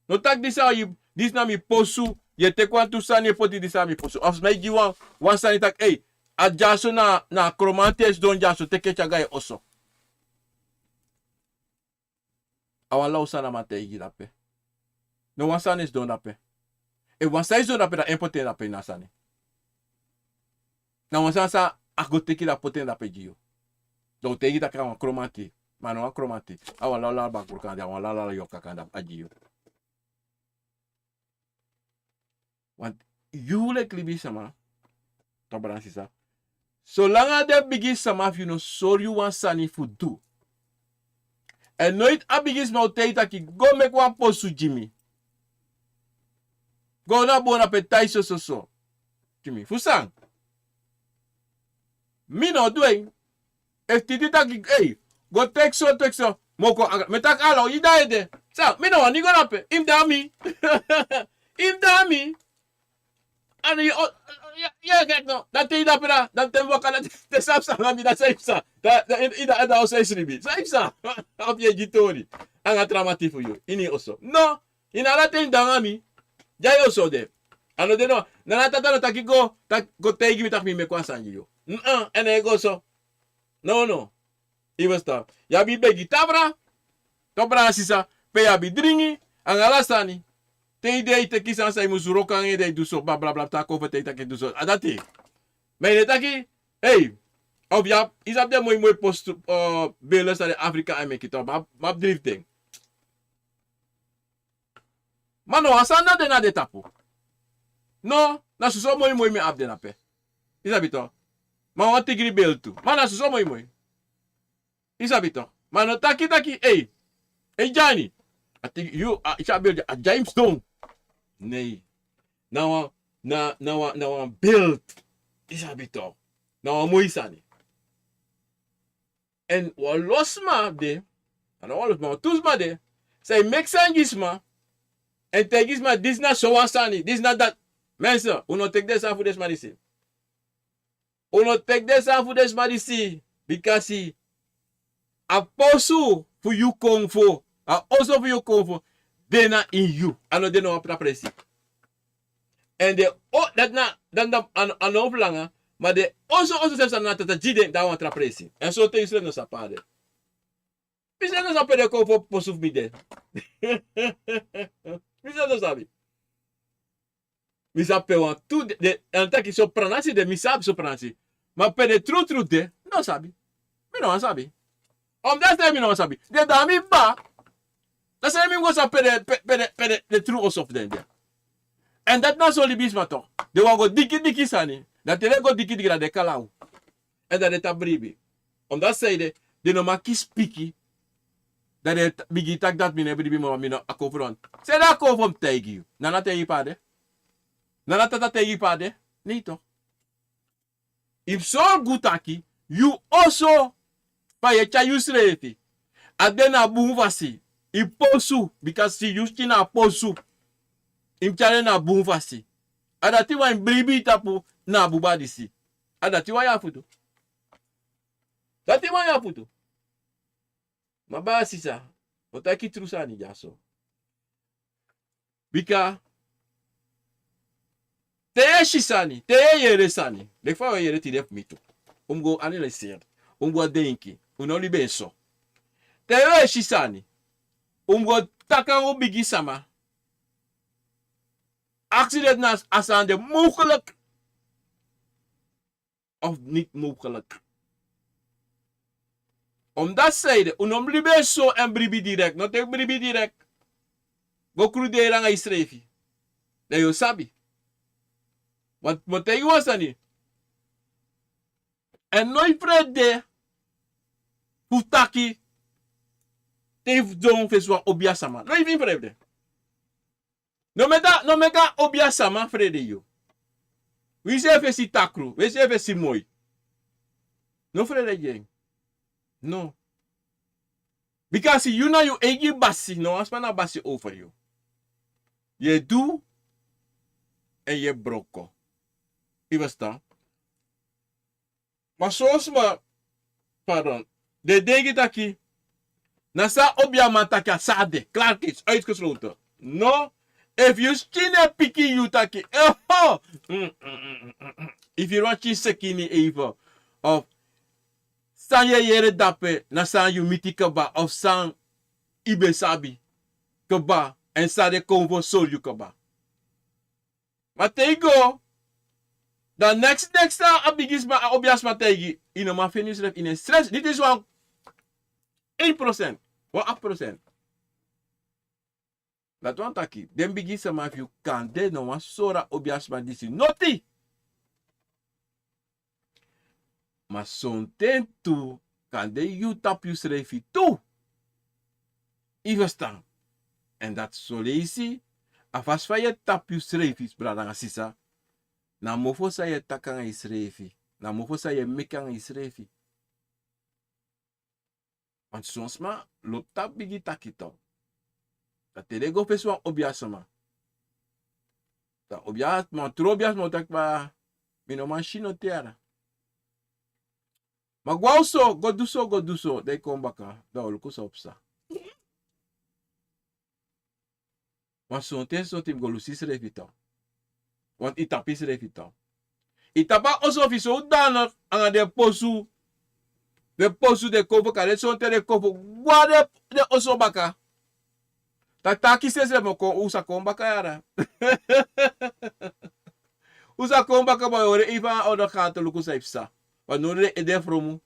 S2: No tak disa dis na mi posu, je te kwantu sani poti disa mi posu. Of mij giwan wan sani tak, hey, a jaso na kromantes don jaso teke chaga e oso. Awan lau sana mate igi dape. No wan sani is don dape. E wan sani is don dape da impoten dape na sani. Na wan sani sa ako teki da poten dape giyo. Do teki da kawan kromante. Mano wan kromante. Awan lau la bakurkande, awan lau la yokakanda agiyo. Want you like libi sama. Tobaran sisa. Zolang de bigis sama you no so you want sani fu do. En nooit abigis ma teita ki go mek wan posu Jimmy. Go na bona petai so. Jimmy, fusang. Mi no doing. If titita ki hey, go tek so. Moko metak alo ida ede. Sa, mi no ni go na pe. Im dami. Ano ya kijk nou, dat hij dat pera, dat tempo kan de sapsa ngami dat saipsa. Ida osa isribi. Saipsa. Op je gitori. Anga traumatif for you. Ini oso. No, ina laten dangami. Jai oso de. Ano de no, na tata no takiko, tak go tegi mi tak mi me kwansanji yo. Ene go so. No. Iwa stop. Ya bi begi tabra. Tobra sisa, pe ya bi dringi, anga lasani. Te idee te kisan sa musuro kan idee do so bla ta cover te take do so adati. Maar taki hey of ja is op de mooi post belen sa de Afrika en make it map drifting. Mano asana de na de tapu. No, na so mooi me up de na pe. Isabito. Ma wat tigri bel tu. Mana so mooi. Isabito. Mano taki hey. Hey Johnny. I think you build a James Stone. Nee. Nou build. Isabito. Nou mooi sani. En wat los ma de. En wat los ma de. Say make sangisma. En tegisma this na so sani. This na that. Mensen, uno take this af des madisi. Uno take this af des madisi. Because apostle for you kung fu. Also for you kung fu. Dena in you. Ano dena op presi. En de dat na dan an overlanga. Maar de also zelfs aan dat de jiden daar want presi. En zo te isle no sapade. Pisa no sapade ko po posuf bide. Pisa no sabi. Mi sape wan tu de anta ki so pranasi de mi sabe so pranasi. Maar per de true de no sabi. Mi no sabi. Dat time mi no sabi. De dami ba. Dat zijn we gewoon per de true of den. En dat na zo libis ma toch. De wago diki sani. Dat de go diki de kalau. En dat de tabribi. Omdat zij de no ma kispiki. Dat de bigi tak dat mine bribi mo mino akofront. Zij da akofom tegi. Nana tegi pade. Nana tata tegi pade. Nee toch. If so gutaki, you also pa ye cha yusreti. Adena buuvasi. I posu because si yuski na posu im chale na bumfasi adati wa bribi tapu na bubadisi adati wa ya futu dati wa ya futu mabasi sa otaki trusani jaso bika te shisani te yere sani le fa yere ti def mitu umgo anele ser Umgo denki. Uno libenso. Tewe shisani. Umgo takan bigi sama. Accident na asande mogelijk. Of niet mogelijk. Omdat zeiden, unom libenso en bribi direct. No tek bribi direct. Go krudera nga isrefi. De yo sabi. Want mo tegi wasani. En nooit vrede. Futaki. Tef don feswa obiasama. Nooit vin vrede. No meka obiasama vrede yo. We se fesi takru. We se fesi moi. No vrede jeng. No. Because you know you egi basi. No aspana basi over you. Je doe en je broko. Je verstaan? Maar zoals we, pardon, de dingen dat je, nasa objaman dat je sade, klaar is, uitgesloten. No, if you chine piki you taki, oh, if you want chine sekini even, of, san je yere dape, nasa you miti kaba, of san ibe sabi, kaba, en sade konvo sol you kaba. Maar tego, the next time abigis ma obias mategi, ino ma finish ref in een stress. Dit is wel 1%, wel 8%. Dat want aki, den bigis ma if you kan de no ma sora obias ma disi noti. Ma son ten tu kan de you tap you srefi tu. Ivestan. En dat so lazy. Afas fa je tap you srefi, brada nga sisa. Na mofo sa ye takanga isrefi. Na mofo sa ye mekanga isrefi. Want soms ma, lo tap bigi takito. Dat te go peswa obiasama. Da obias, ma trobias mo takba, mino man shino teara. Ma gwa so, go do so, de kom baka, da oluko sa opsa. Ma son tim go lusis refita. Want itapis refita. Itapa oso fiso dana anga de posu. De posu de kovo kare son te de kovo. Gwa de oso baka. Taki se mo ko usa kom baka yara. Usa kom baka ba ore ifa oda gato luko sa ifsa. Want no de ede fromu.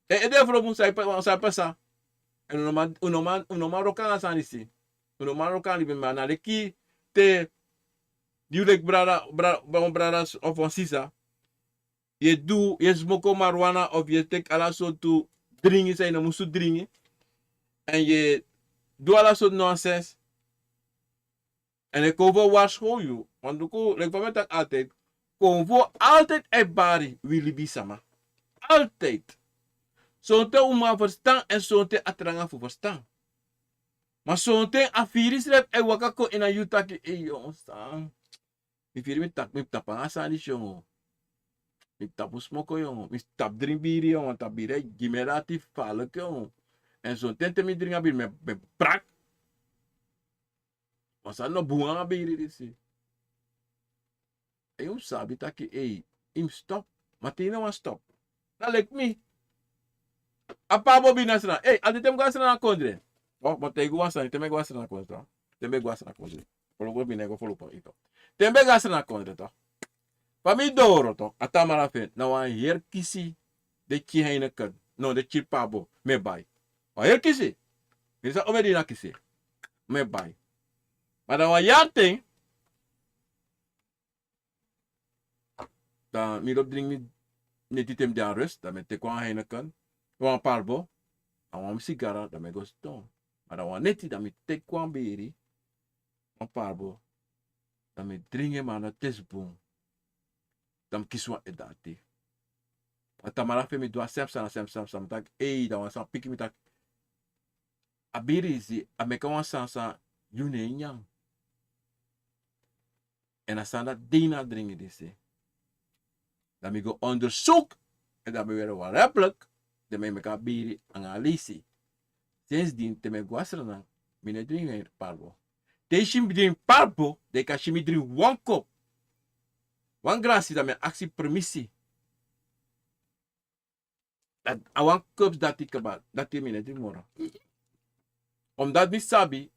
S2: Ede fromu sa pasa. En unoma rokanga sanisi. Unoma rokanga libe mana de ki te diulek brada of on sisa. Je doe, je smoko marijuana of je tek ala so to drinken zijn, dan moest je drinken. En je doe ala so nonsense. En ik over waarschuwen. Want ik van mij altijd. Konvo altijd ebari willy bisama. Altijd. Zo'n te uma verstaan en zo'n te atranga voor verstaan. Maar zo'n te afiris rep en wakako in a yutaki. Jongens, mi firi mi tapang asani jongo. Mi tapu smoko jongo. Mi tap drink biri jongo. Tap biri gimerati falek jongo. En zo'n tente mi drink biri me brak. Maar sa no bunga biri disi. En you sabi taki im stop. Matino wan stop. Na like me. Apa bo binasra. Adi tem gasra na kondre. Oh, maar tegen was teme gasra na kondre. Teme gasra na kondre. Polo binego folo po ito. Tembe gasra na kondre to. Pami doro to. Atamara fen. Na wan hier kisi de chi heine kan. No de chi pabo me bai. Wa hier kisi. Bisa omedi na kisi. Me bai. Maar dan wan yating. Dan mi lop drink mi netitem de rust. Dan me te kwa heine kan. Wan parbo. Dan wan sigara. Dan me go stone. Maar dan wan neti. Dan me te kwa beri. Wan parbo. Dan me dringe maar na tesboom. Dan kiswa edati. Atamara fe mi doa sem tak. Dan wan san piki mi tak. Abiri zi. Ameka wan san yune nyang. En asan dat dina dringe disi. Dan me go onderzoek. En dan me weer wat rappelijk. Dan me meka biri analisi. Sindsdien te me guasrana. Mine dringe parbo. Teishim drink parbo. De kashimi drink one cup. One grassi dan me actie permissie. Dat awan cups dat ik kabat. Dat ik mine die moro. Omdat mi sabi.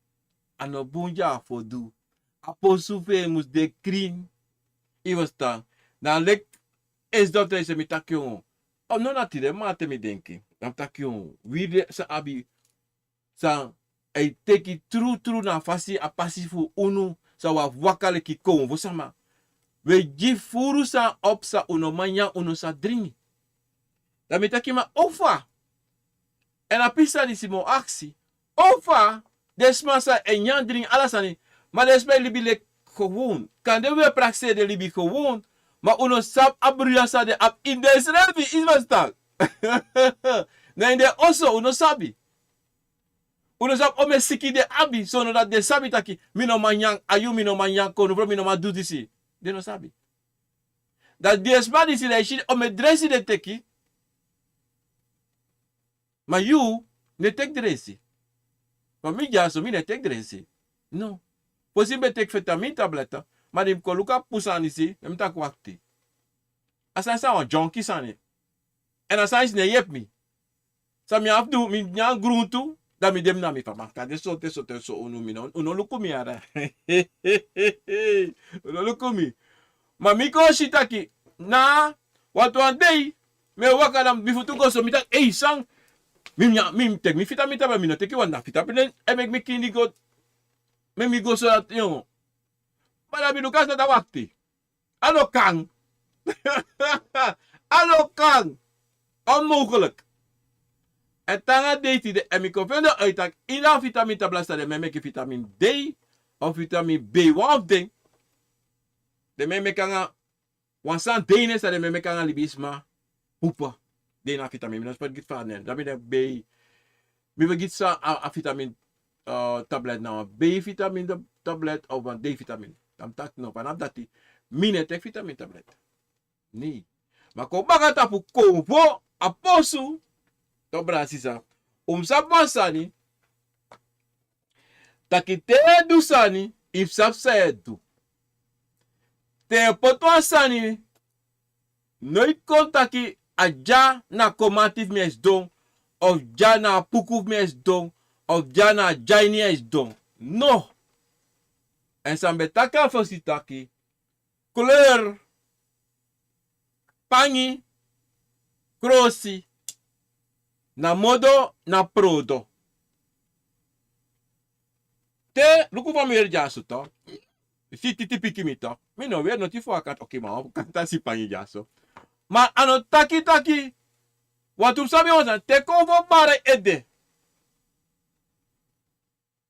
S2: Ano bunja for do. Aposu fe mus de krin. I was dan. Dan lek is dat is mi takyon. Oh no natire mate mi denki. Dan takyon. Wie de sa abi. Sa ai teki true na fasi a pasifu unu. Sa wa wakale ki kon. Vosama. We gi furu sa op sa uno manya uno sa dringi. Dan mi takima ofa. En a pisa di simo aksi. Ofa. Desma sa en jan dring alasani. Maar desma libi le gewoon. Kan de we praxe de libi gewoon. Maar uno sap abruya sa de ap in des revi is was tak. Na in de oso uno sabi. Uno sap ome siki de abi. So no dat de sabi taki. Mino manyang ayu mino manyang kono. Bro mino ma do disi. De no sabi. Dat desma disi de shit ome dresi de teki. Maar you ne tek dresi. Maar mi ja so mi ne tek dresi. No. Possible tek vitamine tableta. Maar die ko luka pusan ici. Hem tak wakti. Asan sa on junkie sani. En asan is ne yep mi. Sa mi afdu mi nyan gruntu. Da mi dem na mi fama. Kade sote so unu mi non. Uno luku mi ara. Uno luku mi. Ma mi ko shitaki. Na. Watu an day. Me wakadam bifutu ko so mi tak. Hey sang. Mi tek mi vitamine tablet mi no teki wanda vitamine. E mek mi kindi go. Me mi go so dat yon. Para mi lukas na da wakti. Ano kang? Ano kang? Onmogelijk. En tanga deed hij de en ik kon vinden uit dat ina vitamine tablet de me make vitamine D of vitamine B1 of ding. De me make anga wansan dene sa de me make anga libisma pupa. De na vitamine no spot git fanen. Da mi de B mi we git sa a vitamine tablet na B vitamine tablet of een D vitamine. Dan tak no panap dati mine tek vitamine tablet. Nee. Maar ko baga tapu konvo aposu to brasisa. Sa basani takite du sani if sap sedu. Te poto sani nooit kontaki aja na komatif mes don of ja na pukuf mes don of ja na jaini es don. No. En sambe taka fositaki kleur pangi krosi na modo na prodo. Te luku van meer jaso to. Si titi piki mi to. Mi no weer noti fo akat oké ma kanta si pangi jaso. Ma ano taki watu sabi onza te kovo bare ede.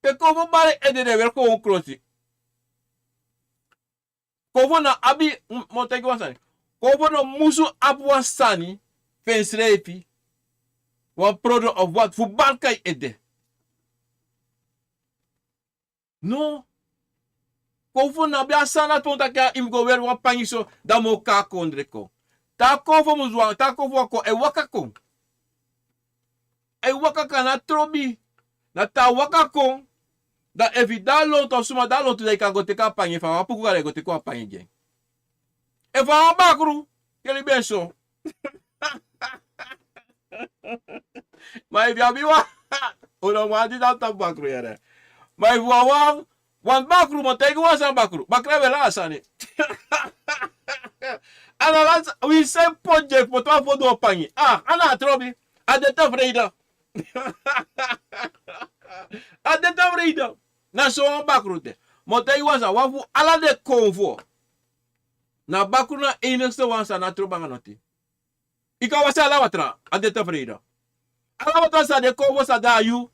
S2: Te kovo bare ede de weer ko krosi. Kovo na abi montegi wasani. Kovo no musu abu wasani fensrepi. One product of what? Voetbal kan je eten. No. Kovo na bia sana tonta ka imgo wer wan pangiso da mo ka kondreko. Ta kovo muzwa, ta kovo ko e waka kon. E waka kana trobi. Na ta waka kon. Da evidalo to suma dalo to dai ka go te ka pangi fa wapu ka go te ko pangi gen. E fa bakru. Kele benso. Maar if you want, uno mandi dan tak bakru yere. Maar if you want bakru, mo tegi wan san bakru. Bakre vela asani. Ana lans, we say project for twa for do pangi. Ah, ana trobi. Adeta vreda. Adeta vreda. Na so wan bakru te. Mo tegi wan san wafu ala de konvo. Na bakru na enigste wan san na trobanga noti. Ika wasa ala watra. Adeta vreda. Ala watra sa de konvo sa da yu.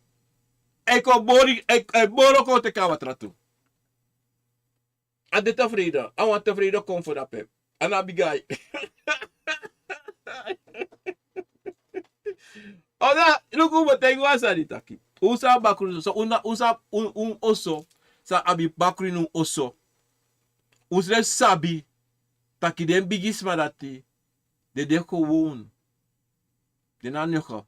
S2: Eko bori, boro ko te kawatra tu. Ade tevreden. I want tevreden kom voor dat pep. En abigay. Oda, luku mo tengo asa di taki. Usa bakru so usa un oso sa abi bakru nu oso. Usre sabi taki den bigis madati. De deko woon. De na nuka.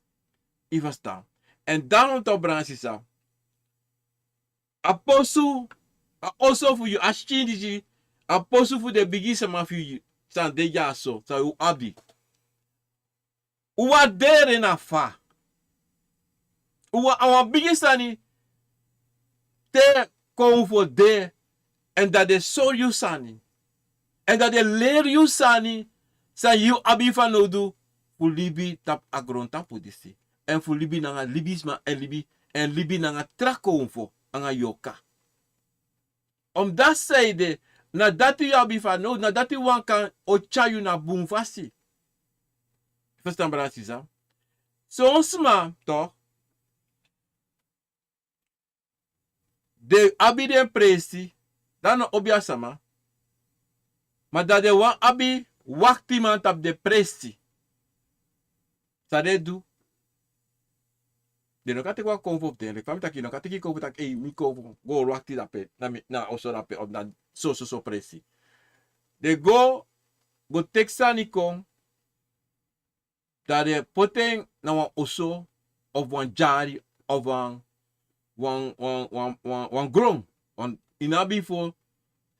S2: Ivasta. En daarom to bransisa. Aposu also for you ashindiji. Aposu for the bigis ma for you. San de yaso. Sa u abi. Uwa dere na fa. Uwa awan bigisani te konfo de en dat de so you sani. En dat de leer you sani sa you abi van nodu fu libi tap agron tapu disi. En fu libi nanga libisma en libi nanga trakonfo anga yoka. Om dat zeide na dati you abi van nodu na dati wan kan o chayu na boom fasi. Verstaan brasisa? So onsma toch de abi den presi dan no obia sama. Maar dat de wan abi wakti man tap de presi. Sa de du. De no kate kwa konfo den. Fami taki no kate ki konfo tak mi konfo go wakti dape na oso dape op na so presi. De go teksa ni kon dat de poteng na wan oso of wan jari of wan grom. Want inabi for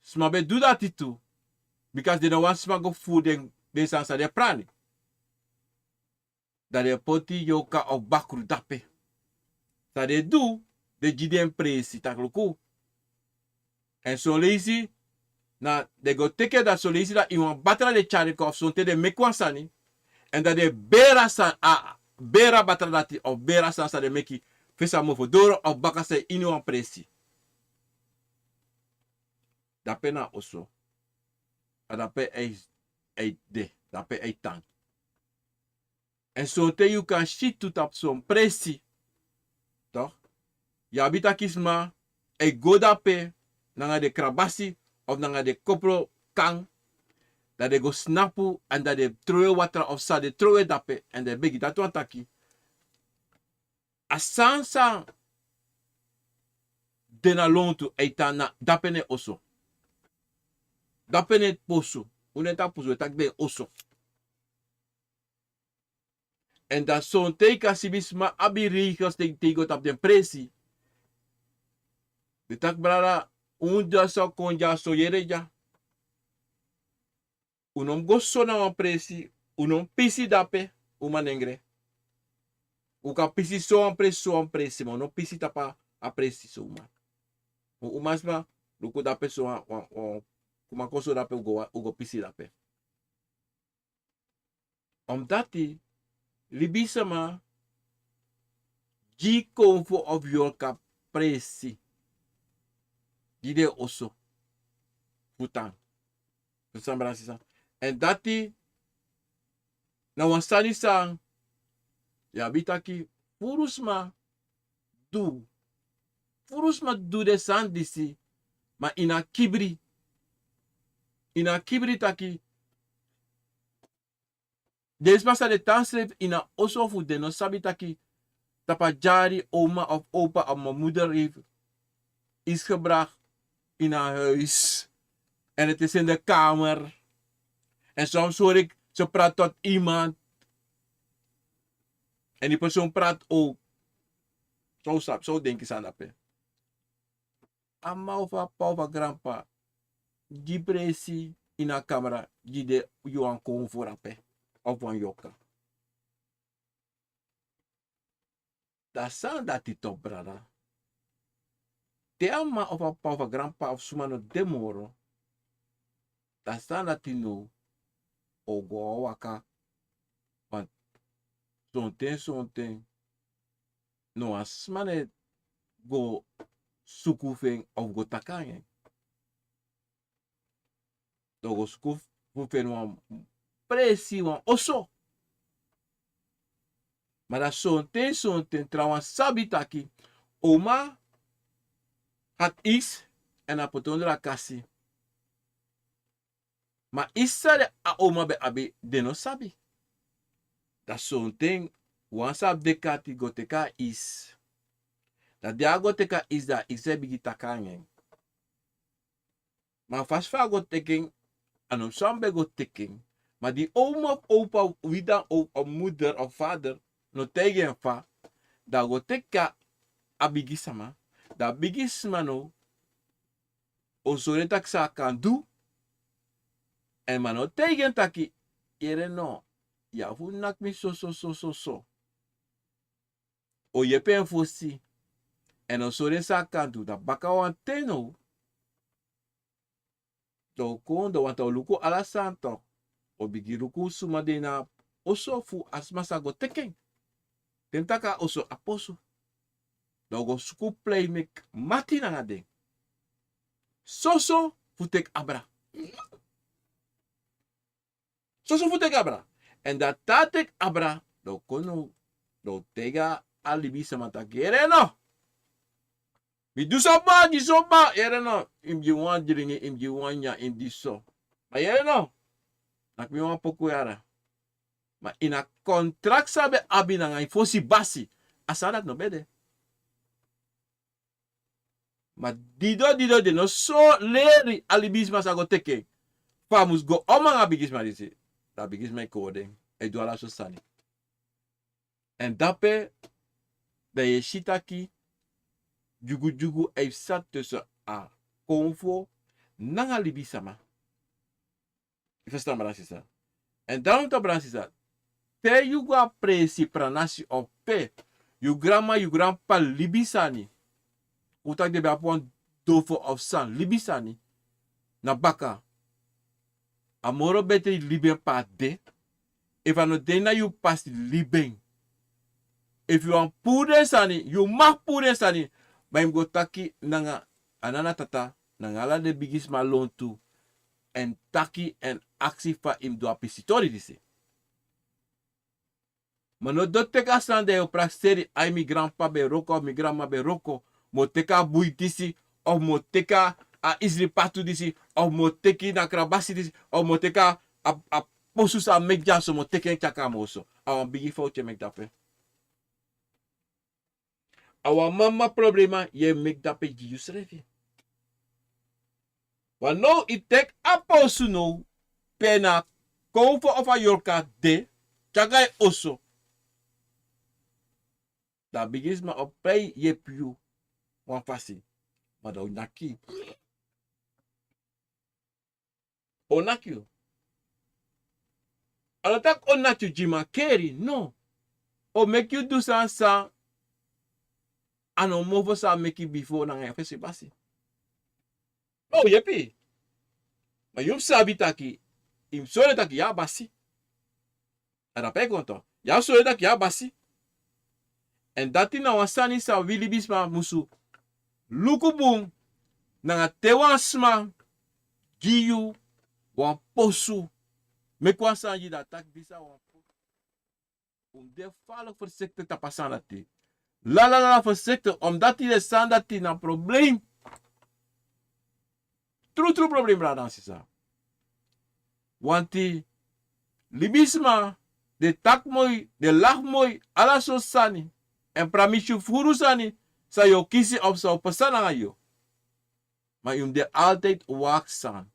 S2: smabe do dat itu. Because they don't want to go food and they sansa de prani. Dat de poti yoka of bakru dape. Dat de do de jiden presi takluku. En so lazy na de go take that so lazy dat iwan batra de chariko of sonte de mekwansani. En dat de bera san bera batra dati of bera sansa de meki fesa mofo doro of bakase inuan presi. Dape na oso. Dape ei de. Dape ei tang. En so te you kan shit tout op zo'n presi. Toch? Ya bita kisma ei go dape nanga de krabasi of nanga de kopro kang. Dat de go snapu en dat de troe water of sa de troe dape en de begi dat wan taki. Asansa dena lontu eitana dape ne oso. Dape ne poso. Uneta poso tak de oso. En dat zo'n teka sibisma abi regels tegen op de presi. De tak brada unja so konja so yereja. Unom gosso na wan presi. Unom pisi dape umanengre. Uka pisi so an presi. Ma no pisi tapa a presi so uma. Umasma luku dape so kuma koso dape ugo pisi dape. Omdati libisama ji konfo of yorka presi. Gide oso. Futan. En dati na wansani sang ya bitaki furusma du. Furusma du de san disi ma ina kibri. Ina kibri taki despasa de tansref ina oso fu de no sabi taki tapa jari oma of opa of mijn moeder heeft is gebracht in haar huis. En het is in de kamer. En soms hoor ik, ze praat tot iemand. En die persoon praat ook. Zo denk ik aan dat. Amma of papa grandpa. Die presi in haar camera. Die de Johan kon voor ape. Of een joka. Dat zijn dat die top brada. Te amma of papa grandpa of sumano demoro. Dat zijn dat die no. Ogo waka. Want zo'n ten. No as mane go sukufeng of go takanye. Go sukufeng wan presi wan oso. Maar dat zo'n ten trouwens sabitaki. Oma had is en apotondra kasi. Maar isa de a oma be abi de no sabi. Dat zo'n ting wan sab de kati go teka is. Dat dia go teka is da ikse bigi takanye. Maar fast fa go teken anom sambe go teken. Maar die oma of opa wie dan of moeder of vader no tegen fa da go teka abigi sama. Da bigi smano o sore taksa kan do. En mano tegen taki ere no. Ya fu nak mi so. O ye pen fosi. En o sore sa kantu da baka wan teno. Do kondo wanta o luku ala santo. O bigi luku suma de na oso fu asmasa go teken. Tentaka oso aposo. Do go suku play mek mati na ngade. Soso futek abra. Soso futek abra. En dat tatek abra. Do kono. Do tega alibi samata gere no. Mi do sopa, di sopa. Yere no. Im je wan dringe, im je wan ya, im di so. Ma yere no. Nak mi wan poku yara. Ma ina kontrak sabe abi na ngai fosi basi. Asadat no bede. Ma dido de no so leri alibisma sa go teke. Famus go omang abigisma disi. Da bigisma kode. E do ala so sani. En dape. Da ye shitaki. Jugu e sat tussen a konvo. Nanga libisama. Je verstaan maar dat. En daarom te branchen te yuga presi pranasi op pe. You grandma, you grandpa libisani. Utak de beapon dofo of san libisani. Na baka. Amoro bete liben pa de. If ano dena you pass liben. If you want puden sani, you mag puden sani. Maar im go taki nanga anana tata. Nangala de bigis malon tu. En taki en actie fa im do apisitori dise. Maar no do teka sande o praxeri ai mi grandpa be roko of mi grandma be roko. Mo teka bui disi of mo teka a isri patu disi of mo teki na krabasi disi of mo teka a posus a mekja so mo teki chaka moso. Awan bigi foutje mek dape. Awan mama problema ye mek dape jius revi. Want no it take a posu no pena konfo of a yorka de chaka oso. Da bigisma op pay ye piu. Wan fasi. Maar da onaki. Onaki. Alatak onaki jima keri. No. O make you do sa. Ano movo sa make you before na nga fesi basi. Oh yepi. Maar yum sabi taki. Im sore taki ya basi. Era pe konto. Ya sore taki ya basi. En dati na wasani sa wilibisma musu. Lukubung nanga tewansma giyu wan posu mekwansanji da tak bisa wan posu de falo versekte tapasana ti la versekte omdat die de sandati na probleem true probleem radan sisa wanti libisma de tak mooi de lag mooi ala so sani en pramishu furu sani sa yo kisi op sa pesana ngayo. Maar je de altijd waakzaam.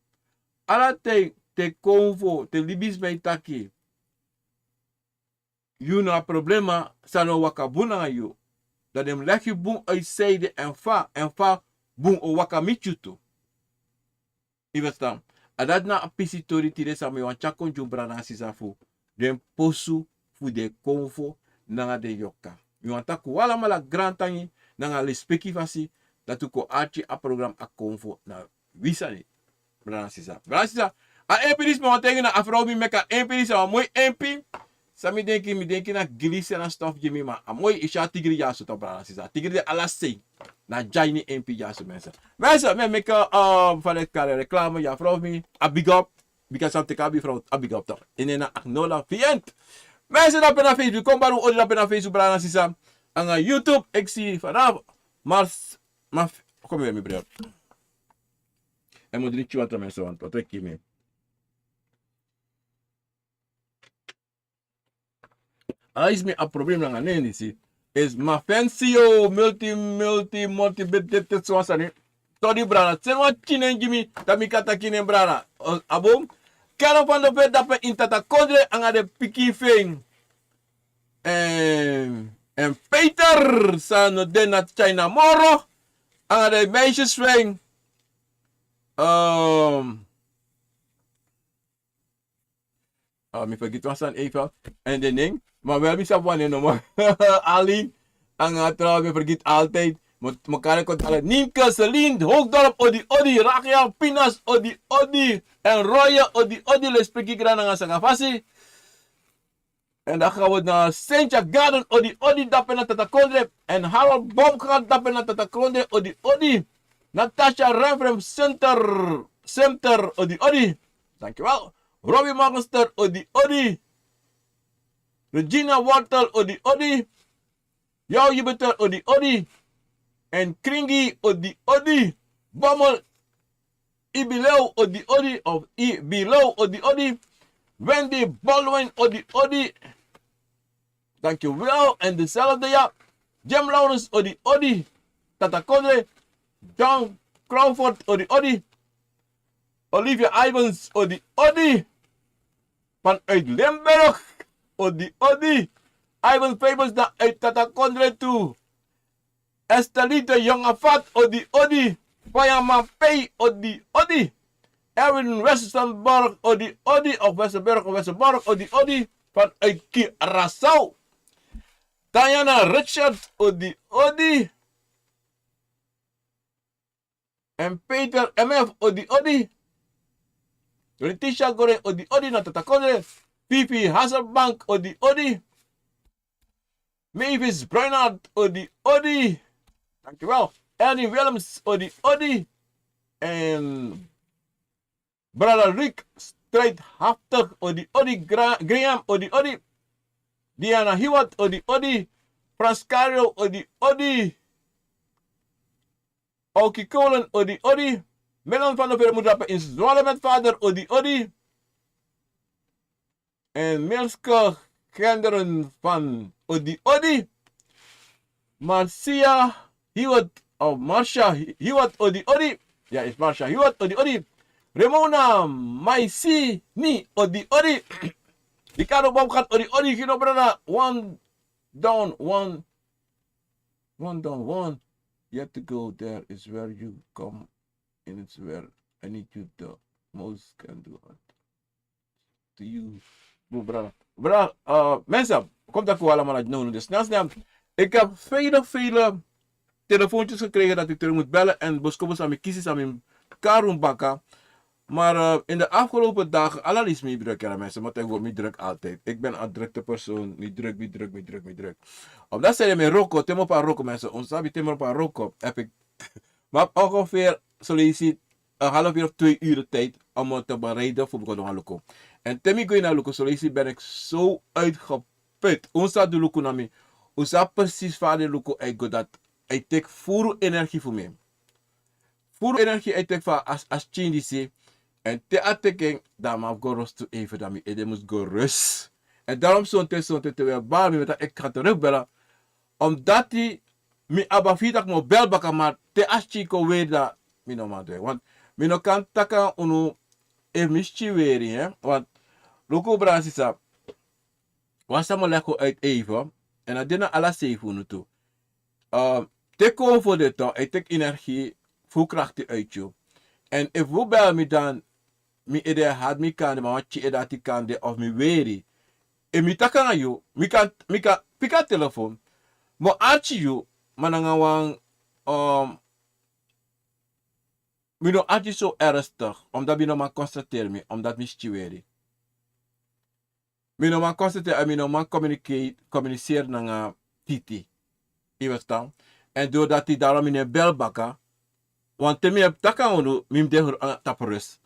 S2: Alla te convo, te libis bij taki. You na problema sa no wakabuna ngayo. Dat hem leg je boem uitzijde en fa boem o wakamichuto. Je verstaan? En dat na apisitori tire sa me wan chakon jumbra na sisafu. Den posu fu de convo na de yoka. You want taku wala mala grantangi. Nanga lespeki fasi dat ko archi a program a konvo na wisani brana sisa a empiris mo tegen na afro mi meka empiris a mooi empi sami denki na glisse na stuff jimi ma a mooi isha tigri yaso to brana sisa tigri de ala sei na jaini empi yaso mensen me meka van het kare reclame ja afro mi a big up because am te kabi vrouw a big up toch inena aknola vient mensen dat na Facebook kom baru odi dat na Facebook brana sisa anga YouTube ik zie vanaf maar kom weer mijn broer en moet drinken wat mensen want wat ik mee is me a probleem na nene si is ma fancy o multi bit so asani todi brana sen wat chinen gimi tamikata kinen brana abom kero van de bed dat intata kodre anga de piki feng en Peter san de na China moro anga de meisjes feng Mi vergeet was dan even. En de ding. Maar wel mis op wanneer nog maar. Ali. Ang trouw, mi vergeet altijd. Mekare ko tala. Nienke, Celine, Hoogdorp, Odi, Rakia, Pinas, Odi. En Roya, Odi, les spreki grana nga Sagafasi. En dan gaan we naar Saint Garden, Odi, dappen naar Tatakondre. En Harold Baumgart, dappen naar Tatakondre, Odi. Natasha Renfrem, Center, Odi. Dankjewel. Robbie Morgenster, Odi. Regina Wortel, Odi. Jouw Jupiter, Odi. En Kringi, Odi. Bommel, Ibileu, Odi. Of Ibileu, Odi. Wendy Baldwin, Odi. Dankjewel. En dezelfde ja. Jim Lawrence, Odi. Tata Kodre. John Crawford, Odi. Olivia Ivans, Odi. Vanuit Limburg, Odi. Ivan Famous uit Tata Kodre toe. Estelite Jongafat, Odi. Payama Pay, Odi. Erwin Westerborg, Odi. Of Westerborg, Odi. Vanuit Curaçao. Diana Richard, Odi. En Peter MF, Odi. Letitia Gore, Odi. Natatakone. Fifi Hasselbank, Odi. Mavis Breinhardt, Odi. Dankjewel. Ernie Willems, Odi. En Brother Rick, strijdhaftig, Odi. Graham, Odi. Diana Hewitt, Odi. Frascario, Odi. Aukie Kolen, Odi. Melan van der Vermoedrappen in Zwolle met vader, Odi. En Milske Genderen van Odi. Marcia Hewitt, of Marcia Hewitt, Odi. Ja, is Marcia Hewitt, Odi. Ramona Maisini, Odi. Ricardo Baumgart, Odi. Gino Brana, one down. Yet to go there is where you come, and it's where I need you the most can do it. To you, brother. Mensen, komt dat voor allemaal uit nodig. Dus snel. Ik heb vele telefoontjes gekregen dat ik terug moet bellen en boskoppels aan mijn kiezen aan mijn karoen bakken. Maar in de afgelopen dagen, allerliefst me druk, ja mensen, want ik word me druk altijd. Ik ben een drukte persoon, me druk. Op dat zei je met Rocco, temo pa Rocco mensen, ons sabi temo pa Rocco, heb ik, maar ongeveer, zoals je ziet, een half uur of 2 uur tijd om te bereiden voor ik gaan lukken. En temi go naar lukken, zoals je ziet ben ik zo uitgeput. Ons staat de lukken naar me, ons staat precies vader lukken, ik go dat, ik tek voer energie voor mij. Voer energie, ik tek van als change. En te ateken, dan mag ik rust even, dan moet ik rust. En daarom zo'n terwijl baar me dat ik ga terugbellen. Omdat hij me abafidak mo bel baka maar te aschiko weer dat me no man doen. Want me no kan taka unu e mischi weer hè. Want loko brasisa was mo leko uit even. En dat dina ala safe unu toe. Te kom voor dit toch, ik tek energie, veel kracht uit je. En if we bel me dan mi ede had mi kande maar wat je dat ik kande of mi weri e mi taka yo mi kan pika telefoon mo archi yo mananga wang mi no archi so ernstig omdat mi no man constateer mi omdat mi stiweri mi no man constateer en mi no man communiceer nanga titi je verstaan en doordat hij daarom in een bel baka want temi heb taka onu mi de taporus.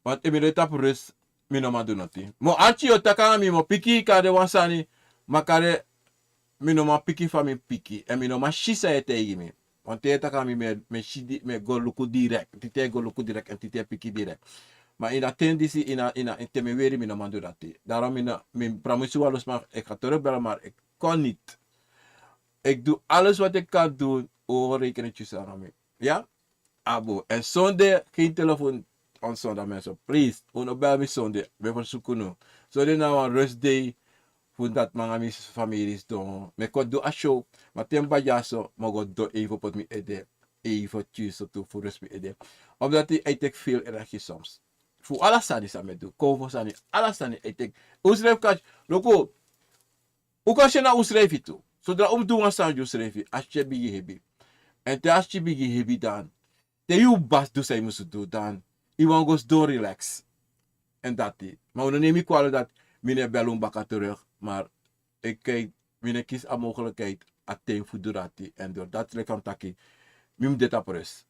S2: Want ik ben de taporus, mi no ma do noti. Mo archi o taka mi mo piki kade wansani, makare mi no ma piki fa mi piki. En mi no ma shisa e tegi mi. Want te taka mi me go luku direct. Tite go luku direct en tite piki direct. Maar in dat tendency, in teme weri mi no ma do noti. Daarom mi promise walos maar, ik ga terugbellen, maar ik kon niet. Ik doe alles wat ik kan doen, over rekenetjes aan me. Ja? Abo. En zondag geen telefoon. On zondag mensen, please, uno bel me zondag, we verzoeken nu. Zondag nou een rustday, voor dat mijn families doen. Me kon doen een show, maar tempa jaso, maar ik doe even op me ede, even tjus toe voor rust me ede. Omdat ik tek veel energie soms. Fu alasani sa metu. Konvo sani. Alasani etek. Usref kach. Loko. Ukashena usref itu. Zodra omdoen sanju usrefi. Asje bigi hebi. En te asje bigi hebi dan. Te you bas do say musu do dan. Iwan goes do relax. En dat die. Maar we nemen kwalijk dat meneer Bellum baka terug. Maar ik kijk, meneer kies aan mogelijkheid. Atteen voor durati. En door dat kan taki. Mim dit apres.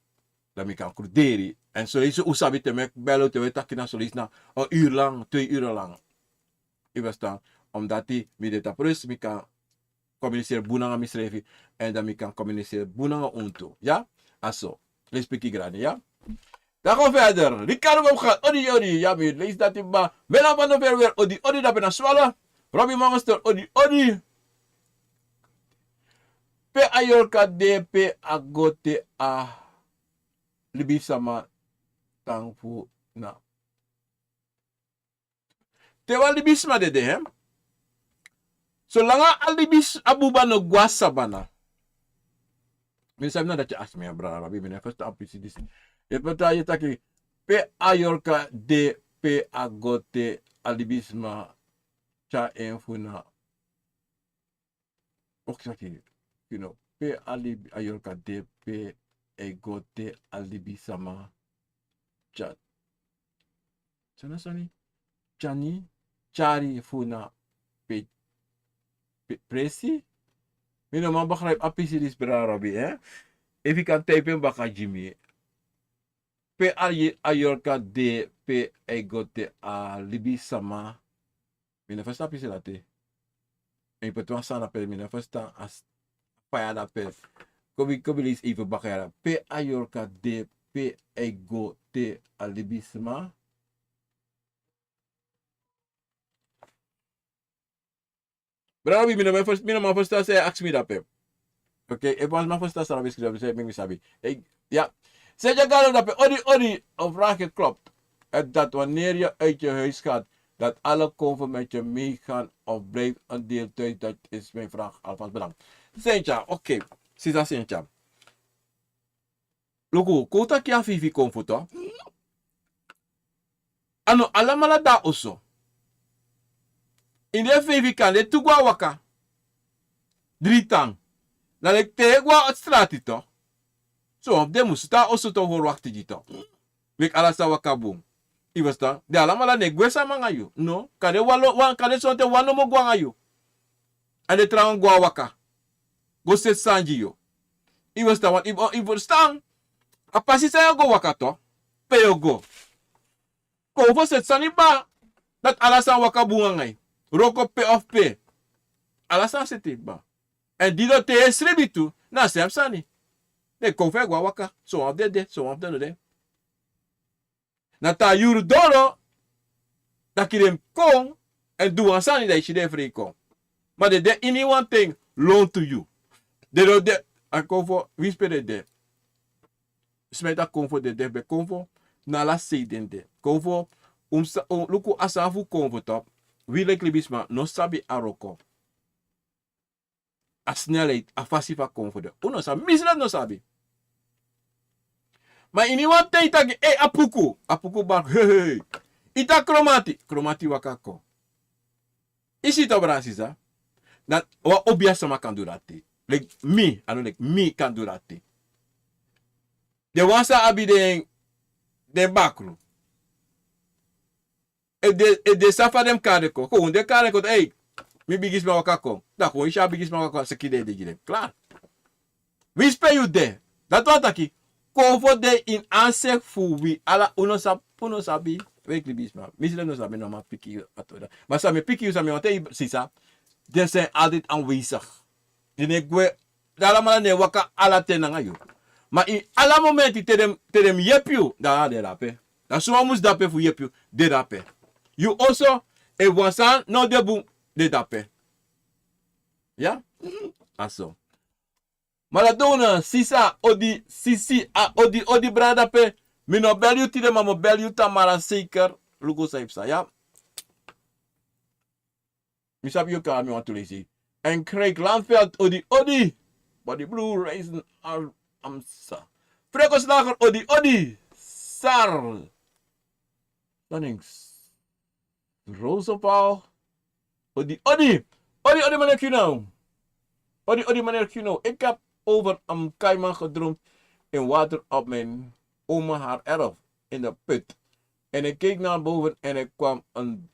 S2: Dat ik kan kurderi. En zo is het usabi te mek bellen te weten na solis na een uur lang, 2 uur lang. Ik was dan omdat die met dit apres ik kan communiceren bunanga misrevi en dan ik kan communiceren bunanga unto. Ja? Aso. Lees piki grani, ja? Dan gaan we verder. Ricardo opgaat. Odi. Ja, maar lees dat in ba. Mena van de verwer. Odi dat ben aan swallen. Robbie Mamaster. Odi. Pe ayorka de pe agote a libisama tangfu na. Tewa libisma de hem. Zolang alibis abuba no guasabana. Minsan na dat je ask me bra Robbie mena first appreci dis. Je pata je taki pe ayorka de pe agote alibisma cha enfuna. Oksaki. You know, pe alibi ayorka de pe egote alibi sama chat. Sana sani? Chani chari funa pe presi? Mino man begrijp apisi dis bra Robbie, hè? If you can type in baka Jimmy. Pe ayorka de pe egote alibi sama. Mino first apisi late. En je peut sana pe mino first as pa da pe. Kobi lis even bakera. Pe ayorka de pe ego te alibisma. Bravi, mina ma first say ask me da pe. Okay, e pas ma first sa rabi skrif say mi sabi. Ja. Zeg je galo da pe odi of raket klopt. En dat wanneer je uit je huis gaat, dat alle konven met je meegaan of blijft een deel thuis, dat is mijn vraag. Alvast bedankt. Sentja, oké. Sisa Sentja. Logo, kota kia fifi konfuto. Ano, alamala da oso. In de fifi kan de tugwa waka. 3 tang. Na lek te gwa at stratito. So, of de musta oso to hor wakti jito. Wik alasa waka boom. Ibasta, de alamala ne gwesa mangayu. No, kade kade sonte wano mo gwa ngayu. Ade trawan gwa waka. Go set sanji yo. Ibasta wat ibasta. Apasi sa go waka to. Pe yo go. Ko fo set sani ba. Dat alasa waka bunga ngay. Roko pe of pe. Alasa seti ba. En di do te esrebitu. Na sem sani. Ne ko fe gwa waka. So of de. So of de. Na ta yuru doro. Da kirem kong. En doe ansani da ishi de free kong. Maar de any one thing loan to you. De a konvo wispere de. Smeta konvo de be konvo na la seiden de. Konvo luku asafu konvo top. Wile klibisma no sabi aroko. A snelheid a fasifa konvo de. Uno sabi misla no sabi. Maar in one thing tagi apuku bar hey. Ita kromati wakako. Isi to brasisa. Dat wa obia sama kan do dat. Like me, I don't like me can do that. De wansa abi de bakru. E de safa dem kadeko. Ko de kadeko hey, mi bigis ma wakako. Da ko isha bigis ma wakako sekide de gide. Klaar. Wie speel you there? Dat wat aki. Ko fo de in ansek fu wi ala uno sabi. Weet libis ma. Misle no sabi no ma piki atoda. Maar sa me piki sa me wante sisa. De zijn altijd aanwezig. Die gwe allemaal ne waka ala tenanga yo. Maar in alle momenten terem yepju da de rape. Dan so mus dape fu yepju de rape. You also e wansan no debu de dape. Ja? Aso. Maradona sisa odi sisi a odi brada pe. Mi no bel you tide ma mo bel you tamara zeker. Lugo saipsa, ja? Mi sabi yo ka mi want to lazy. En Craig Landveld, odi. Body Blue Raisin Amsa. Frekoslager, odi. Sar. Dan ik Roosevelt. Odi meneer Kino. Odi meneer Kino. Ik heb over een kaiman gedroomd in water op mijn oma haar erf in de put. En ik keek naar boven en er kwam een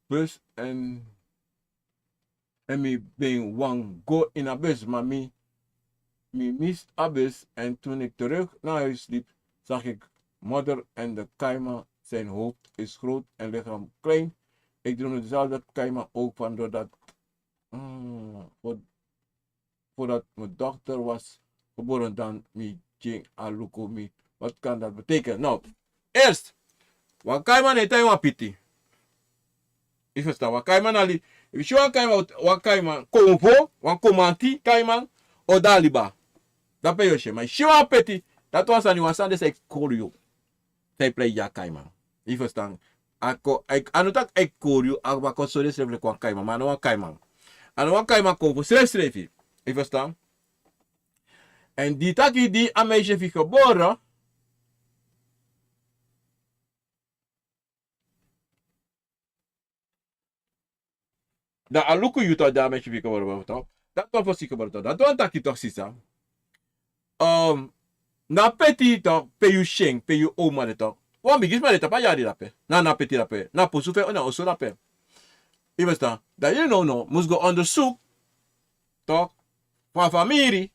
S2: bus en mi ben wang go in een bus. Maar mi mist een bus en toen ik terug naar huis liep, zag ik moeder en de kaiman. Zijn hoofd is groot en lichaam klein. Ik droomde dezelfde kaiman ook van doordat voordat mijn dochter was geboren dan mi jing aluko mi. Wat kan dat betekenen? Nou, eerst, wan kaiman heet hij piti. Ik versta, wan kaiman ali. If je wan kaiman konvo, wan komanti kaiman, o daliba. Dat ben je, maar je wan peti, dat was aan die sande say korio. Say play ja kaiman. Ik versta. Anotak ek korio, akwa kon so desrefle wan kaiman, maar no wan kaiman. En wan kaiman konvo, schreef. Ik versta. En die taki die aan meisje heeft geboren. Dat aluku yuta daar meisje heeft geboren. Dat was voor zich geboren. Dat was taki toch sisa. Na peti toch, pe you sheng, pe you oma de toch. Wan bigis maar de pa yari rape. Na peti rape. Na posufe ona oso rape. Je verstaan. Dat je no, moest go onderzoek. Toch? Van familie.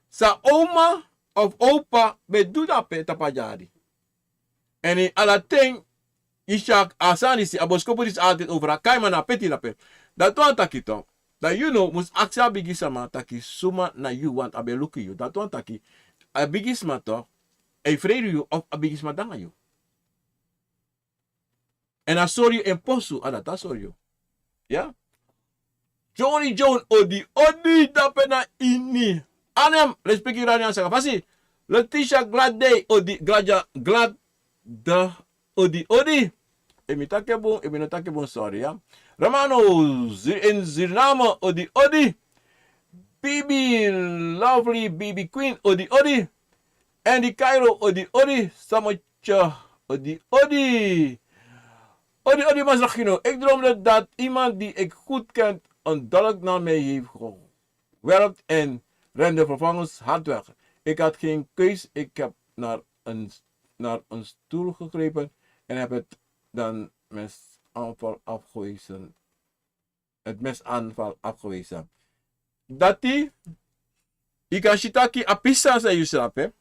S2: Sa oma of opa bedoel dat pe tapajari. En in alle ting, Ishak Asani si aboskopo is altijd over a kaima na peti na pe. Dat one taki toch. Dat you know, mus aksa bigisama taki suma na you want abe look you. Dat one taki. A bigisma toch. E vrede you of a bigisma danga you. En a sorry en posu adata sorry you. Ja? Johnny John odi dape na ini. Anem, respecti rani saka pasi. Letitia glad day glad da odi. Emitake bon sorry ya. Romano in Zirnama odi. Bibi lovely Bibi Queen odi. Andy Cairo odi. Samocha odi. Odi Mazrachino. Ik droomde dat iemand die ik goed ken een dolk naar mij heeft gewerkt en rende vervolgens hard weg. Ik had geen keus. Ik heb naar een stoel gegrepen en heb het dan mesaanval afgewezen. Dati, ikashitaki apisa sa yusape.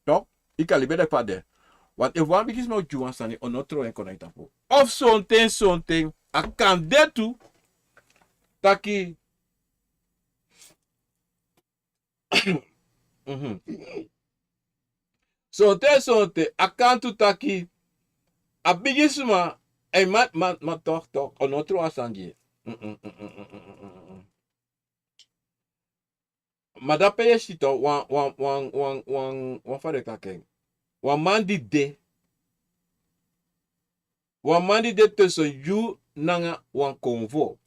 S2: Toch? Ikalibede kwade. Want if one begins met juan sani onotro en connecta po. Of something, a kan detu taki. Something, a kan tu taki. A bigisma, e mat toch, onotro asanji. Maar dat ben je ziet toch, wan vader kakeng. Wan man die de tussen you nanga wan convo.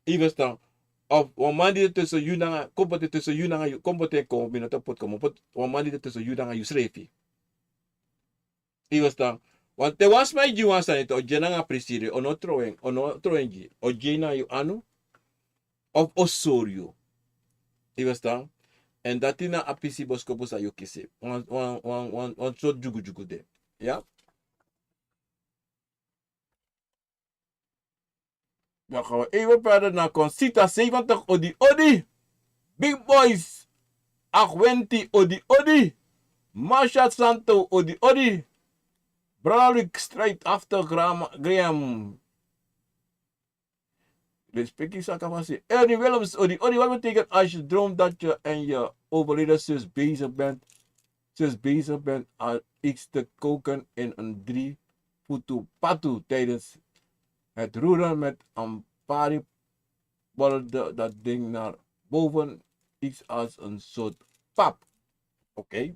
S2: Iverstaan. Of wan man die de tussen you nanga, kompote tussen you nanga, kompote kom binnen te pot komen. Wan man die de tussen you nanga you schreefie. Iverstaan. Want te was mij you wan sanito, o jenanga presire, ono troengi, o jena you anu, of osorio. Je verstaan? En dat is na apisi boskopo sa yo kise. Wan so jugu de. Ja? Dan gaan we even verder naar Concita 70 odi. Big Boys 20 odi. Masha Santo odi. Brother straight after Graham. Respect is akavasi. Ernie Willems odi. Wat betekent als je droomt dat je en je overleden zus bezig bent? Iets te koken in een 3 putu patu tijdens het roeren met een pari bollerde dat ding naar boven. Iets als een soort pap. Oké.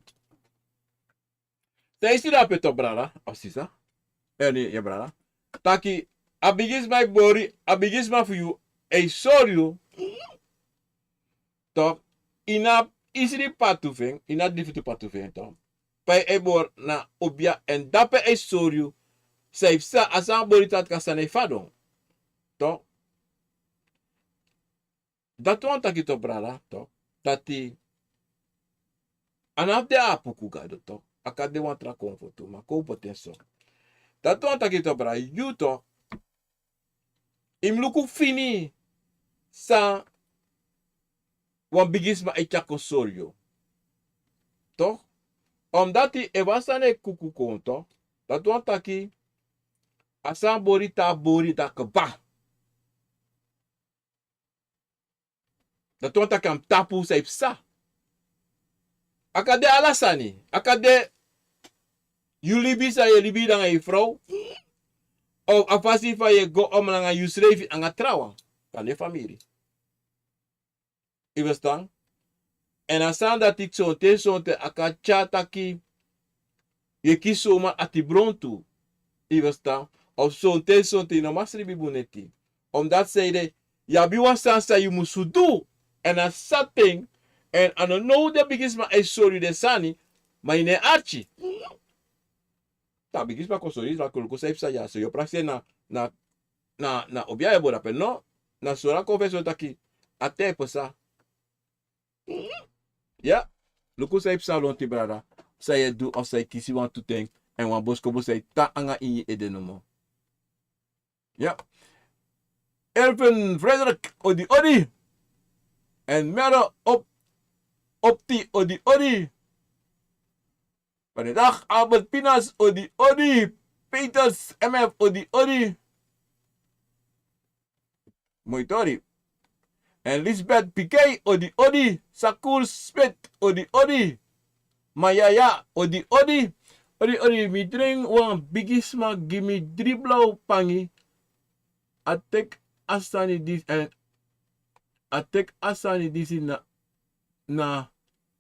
S2: Zij is die dat pet op brada? Of sisa? Ernie, je brada. Taki. Abigis my body, abigis my for you, a sorry. Toch, ina isri patuveng, ina difficulty patuveng toch. Pai ebor na obia en dape a sorry, Saif sa asan boritat kasane fadon. To. Datu antaki to brada to. Tati anafde apuku gado to. Akade wantra konfotu ma ko potenso. Datu antaki to brada you to. Imluku fini sa wan bigisma ichako soryo. To. Omdati evasane kuku konto. Datu antaki asan borita keba. Datu antaki am tapu saif sa. Akade alasani. Akade you libi sa ye libi danga ye vrouw. Of afasi fa ye go om nanga you srevi anga trawa. Kan de familie. Je verstaan? En asan dat ik zonte akachataki ye kisoma ati brontu. Je verstaan? Of zonte no masri buneti. Omdat zeide ya biwa sansa you musu do. En a setting en ano no de bigisma e sorry de sani. Ma ine archi. Ta bigisma ko sorry la ko sa ipsa ya. So yo praxe na obia e bora pel no. Na sora confesso taki ate posa. Ja, luku sa ipsa lonti brada. Sa ye do of sa kisi wan tuteng. En wan bosko bo sa ta anga inyi edenomo. Ja. Elfen Frederik odi odi. En mero opti odi odi. Vandaag Albert Pinas odi odi. Peters MF odi odi. Moitori. En Lisbeth Piquet odi odi. Sakur Smith odi odi. Mayaya odi odi. Odi mi drink wan bigisma gimme driblau pangi. Atek asani dis en atek asani disi na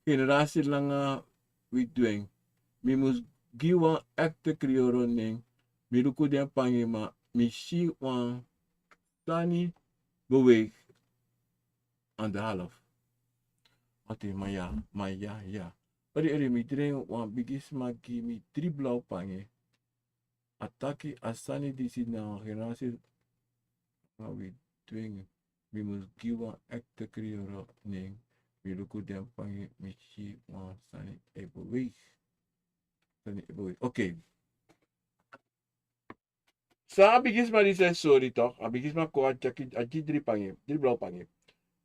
S2: generasi langa we doing. Mi mus giwa ekte krioro ning. Mi luku den pangi ma mi shi wan sani beweeg aan de half. Ate maya ja. Ori mi drink wan bigisma gimme driblau pangi. Ataki asani disi na generasi how we doing we must give one acte creëren ning we luku den pangi michi wan sani eboweeg okay sa abigisma di say sorry toch abigisma ko aji dri blau pangi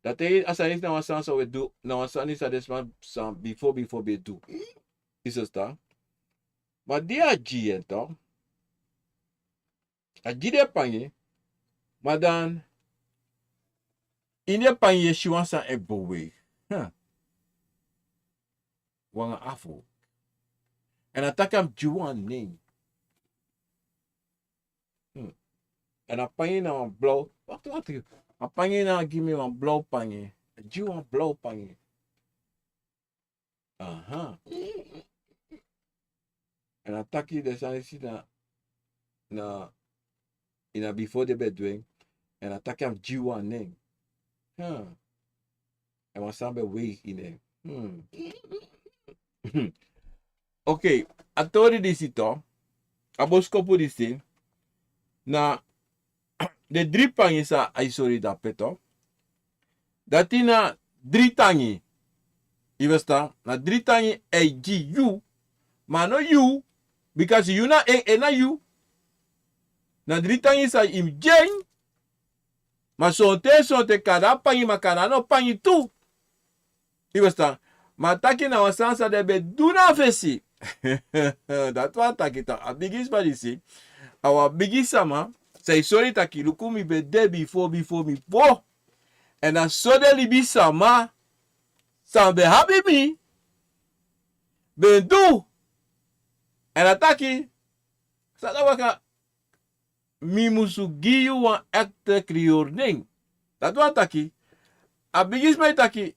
S2: dat hij asani na wasan so we do na wasani sa desma sa before be do is het sta maar die aji toch aji de pangi maar dan in je panje shiwansa e bowe. Wanga afo. En atakam juwan ning. En a panje na wan blauw. Wacht. A panje na give me wan blauw panje. Juwan blauw panje. Aha. En ataki de sanisi na ina before the bed doing. En atakam juwan ning. En wat samen weeg in hem. Okay, atori disi to. Aboskopu disi. Na de drie pangi sa aisori da peto. Dati na drie tangi. Ivesta, na drie tangi eji you. Maar no you. Because you na na you. Na drie tangi sa im jeng. Maar sonte kada pangi makana no pangi tu. Ivesta. Maar taki na wasansa de be duna fesi. Dat was taki ta. A bigis ba disi. Awa bigis sama. Say sorry taki lukumi be de before mi po. En dan so de libi sama. Sam be happy me. Ben do. En ataki. Sa da waka. Mi musu giyu wan ekte krior ding. Dat was taki. A bigis mai taki.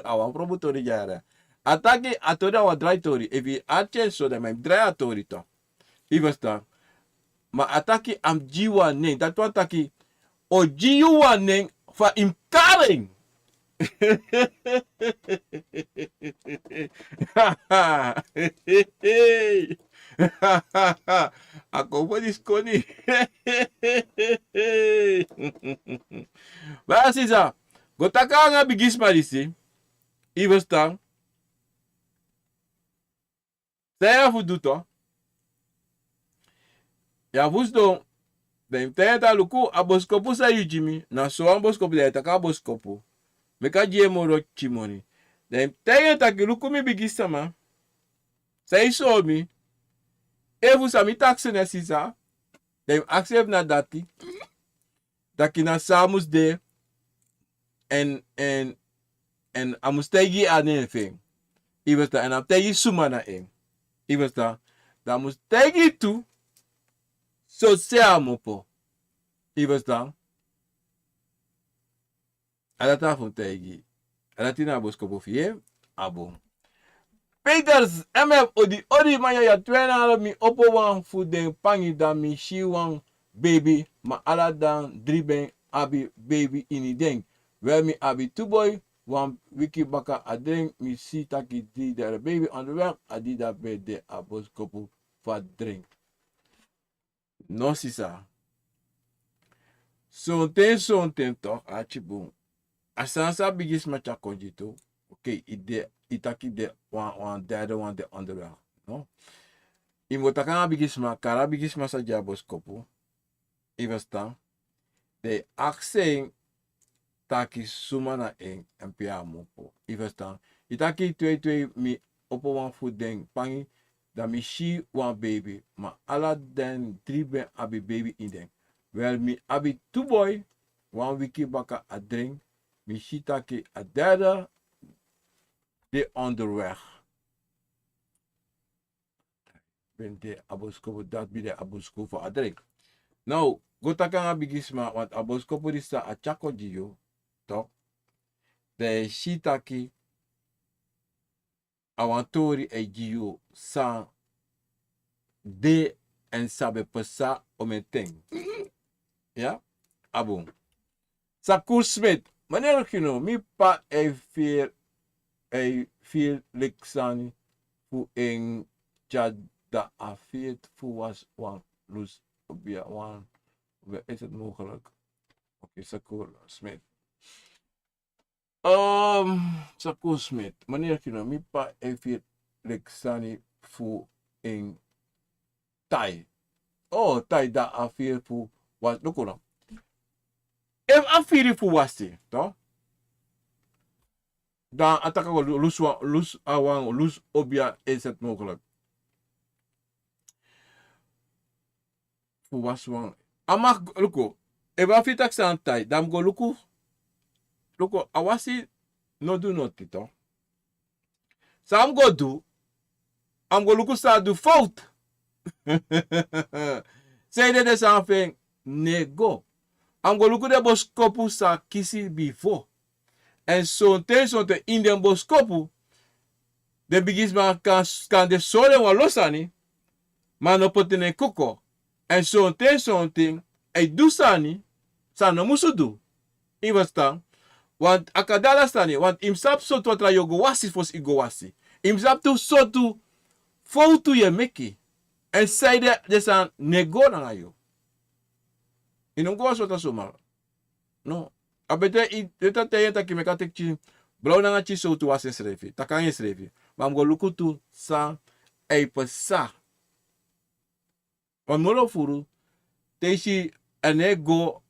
S2: Awan promotori jara. Ataki atoda wa dry tori. Evi achen so da mijn dry tori to. Ivesta. Ma ataki am jiwa ning. Dat was taki. O jiwa ning fa imkaring. Ako po diskoni. Ba sisa. Gotaka nga bigis malisi. Ivestang. Saya fudu to. Ya fusdo. Den tenta luku aboskopu sa yujimi. Na so aboskopu de taka aboskopu. Meka jie moro chimoni. Den tenta ki luku mi bigis sama. Say so mi. Evu sa mi taxe ne sisa. Den accept na dati. Daki na samus de. En amustegi anything. Ivesta en amtegi sumana en. Ivesta. Da mustegi tu. So seamo po. Ivesta. Alata fontegi. Alatina boskopo fie. Abo. Peters MF odi manya ya twena mi opo wan fuden pangi da mi shi wan baby ma ala dan driben abi baby ini den. Where me abi two boy wan wiki baka adren mi si taki di der baby on the way adi da birthday abos kopu for drink. No sisa. Sonten to achibun. Asansa bigis macha konjito. Okay, itaki de one derde one de underwear. No? Imotaka bigisma, kara bigisma sa jabos kopu. Ivesta. De akse taki sumana en piamo po. Ivesta. Itaki twe mi opo wan food den pangi. Da mi shi one baby. Ma ala den driben abi baby in den. Well mi abi two boy. One wiki baka a drink. Mi shi taki a derde. De onderweg. Ben de aboskopo, dat bi de aboskopo adrek. Nou, gotaka nga bigisma, want aboskopo di sta a chako jiyo, toch? De shitaki, awantori e jiyo, sa de en sabe pesa ometeng. Ja? Abon. Sa kursmet, wanneer kino, mi pa e vier leksani fu en da afiet fu was wan lus obia wan. Is het mogelijk? Oké, Sakur Smith. Sakur Smith. Meneer Kino, mi pa e vier leksani fu en tai. Oh, tai da afiet fu was. Look on. If afiet fu was die, toch? Dan ataka ko lus obia is het mogelijk. Fu was wan. Amak luko. Eba fitak san tai. Dam go luko. Luko awasi no do not to. Sam go do. Am go luko sa do fout. Say de something nego. Am go luko de boskopu sa kisi before. En sonte in den boskopu, de bigisma kan de sole wa losani, maar no potene kuko. En sonte, e dusani, sa no musu du. Investa, want akadala stani, want imsap sotu atra yo gowasi fos igowasi. Imsap tu sotu foutu ye meki. En say de san nego na yo. Inongo sota soma. No. Abete ita teyen taki mekatek chi blau na chi so tu wasen srefi. Takang srefi. Mam go lukutu sa e pesa. On molo furu teishi anego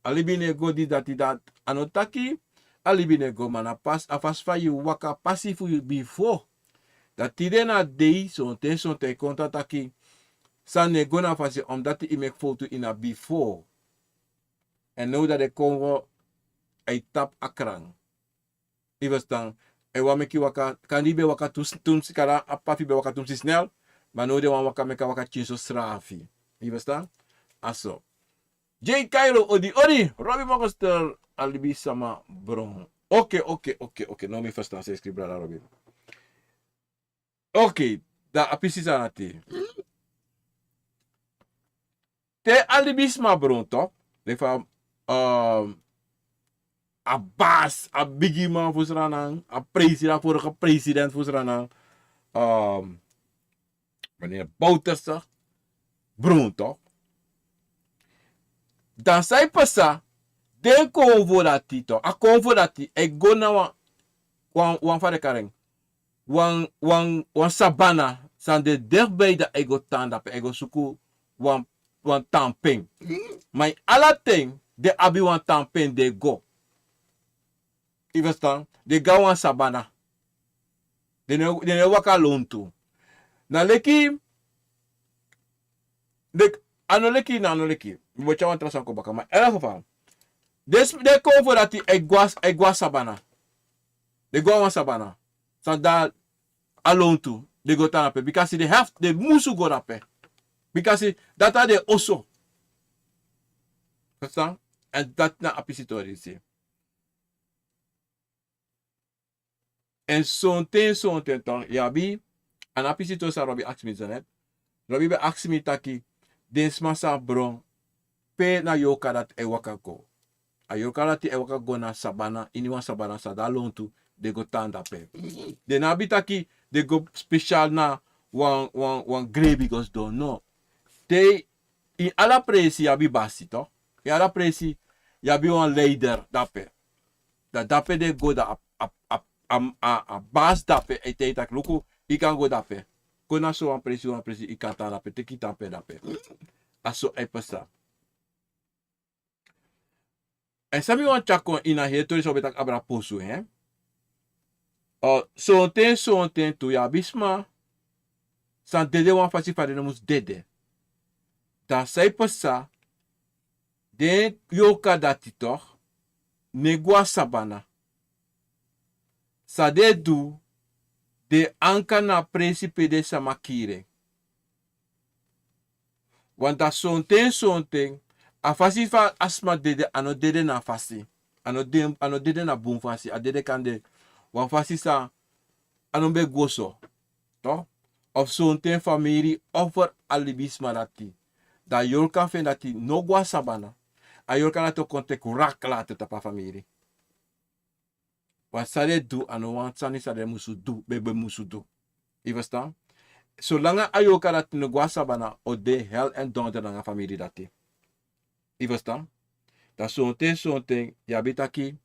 S2: alibinego di dati dat anotaki alibinego mana pas afasfa yu waka pasifu yu before. Dat tide na dei son te konta taki sa nego na fasi omdat i mek foto ina before. En nou dat de kongo ay tap akrang. Ivestang, e wameki waka, kandibe waka tum sikara, apafi be waka tum si snel, maar no de waka meka waka chinso strafi. Ivestang? Aso. J. Cairo, odi, Robbie Mogoster, alibi sama bron. Oké, no me verstaan, se escribra la Robbie. Oké, da apisi sanati. Te alibi sama bron, toch? De van, a baas, a biggie man voor Sranang, a president, vorige president voor Sranang, Wanneer boter brown toch? Dan sai pasa den konvo dati toch. A konvo dati e go na wan fare kareng. Wan sabana san de derbij da ego tanda pe ego suku wan tamping. Maar ala ting de abi wan tamping de go. You understand? De ga wan sabana. De ne waka lontu. Na leki ano leki. Bocha wan trasan ko baka. Maar in elk geval. De konvo dat die egwa sabana. De go wan sabana. San da alontu. De go tanape. Because they have the musu go dape. Because dat are de oso. Verstaan? En dat na apisitorie zie. En zo'n ten tong. Yabi. En apisito sa Robi aksimi zanet. Robi be aksimi taki. Den smasa bron. Pe na yoka dat e waka go. A yoka dat e waka go na sabana. Iniwan sabana sa da lontu. De go tanda pe. Den abitaki. De go special na wan gravy goes do. No. Te in alla presi yabi basi toch? In alla presi yabi wan leider dape. Da dape de go da a bas dape e te tak luku I kan go dape. Kona so wan presi I kan ta dape te ki tape dape. Aso e pasa. En sabi wan chakon ina hetori so betak abra posu hè. So ten tu yabi sma. San dede wan fasi fade no mus dede. Dan sai pasa den yoka dati toch negwa sabana sa de du de anka na principe de samakire want da sonten a fasi fa asma dede ano dede na fasi ano dede na boom fasi a dede kande wan fasi sa ano be goso toch of sonten famiri offer alibisma dati da yorka fen dati no gwa sabana a yorka na to kontek rak later tapa famiri wan sade du ano wan sani sade musu du bebe musu du I verstaan zolang a yorka dati no gwa sabana o de hel en donder na famiri dati I verstaan da sonten ya bitaki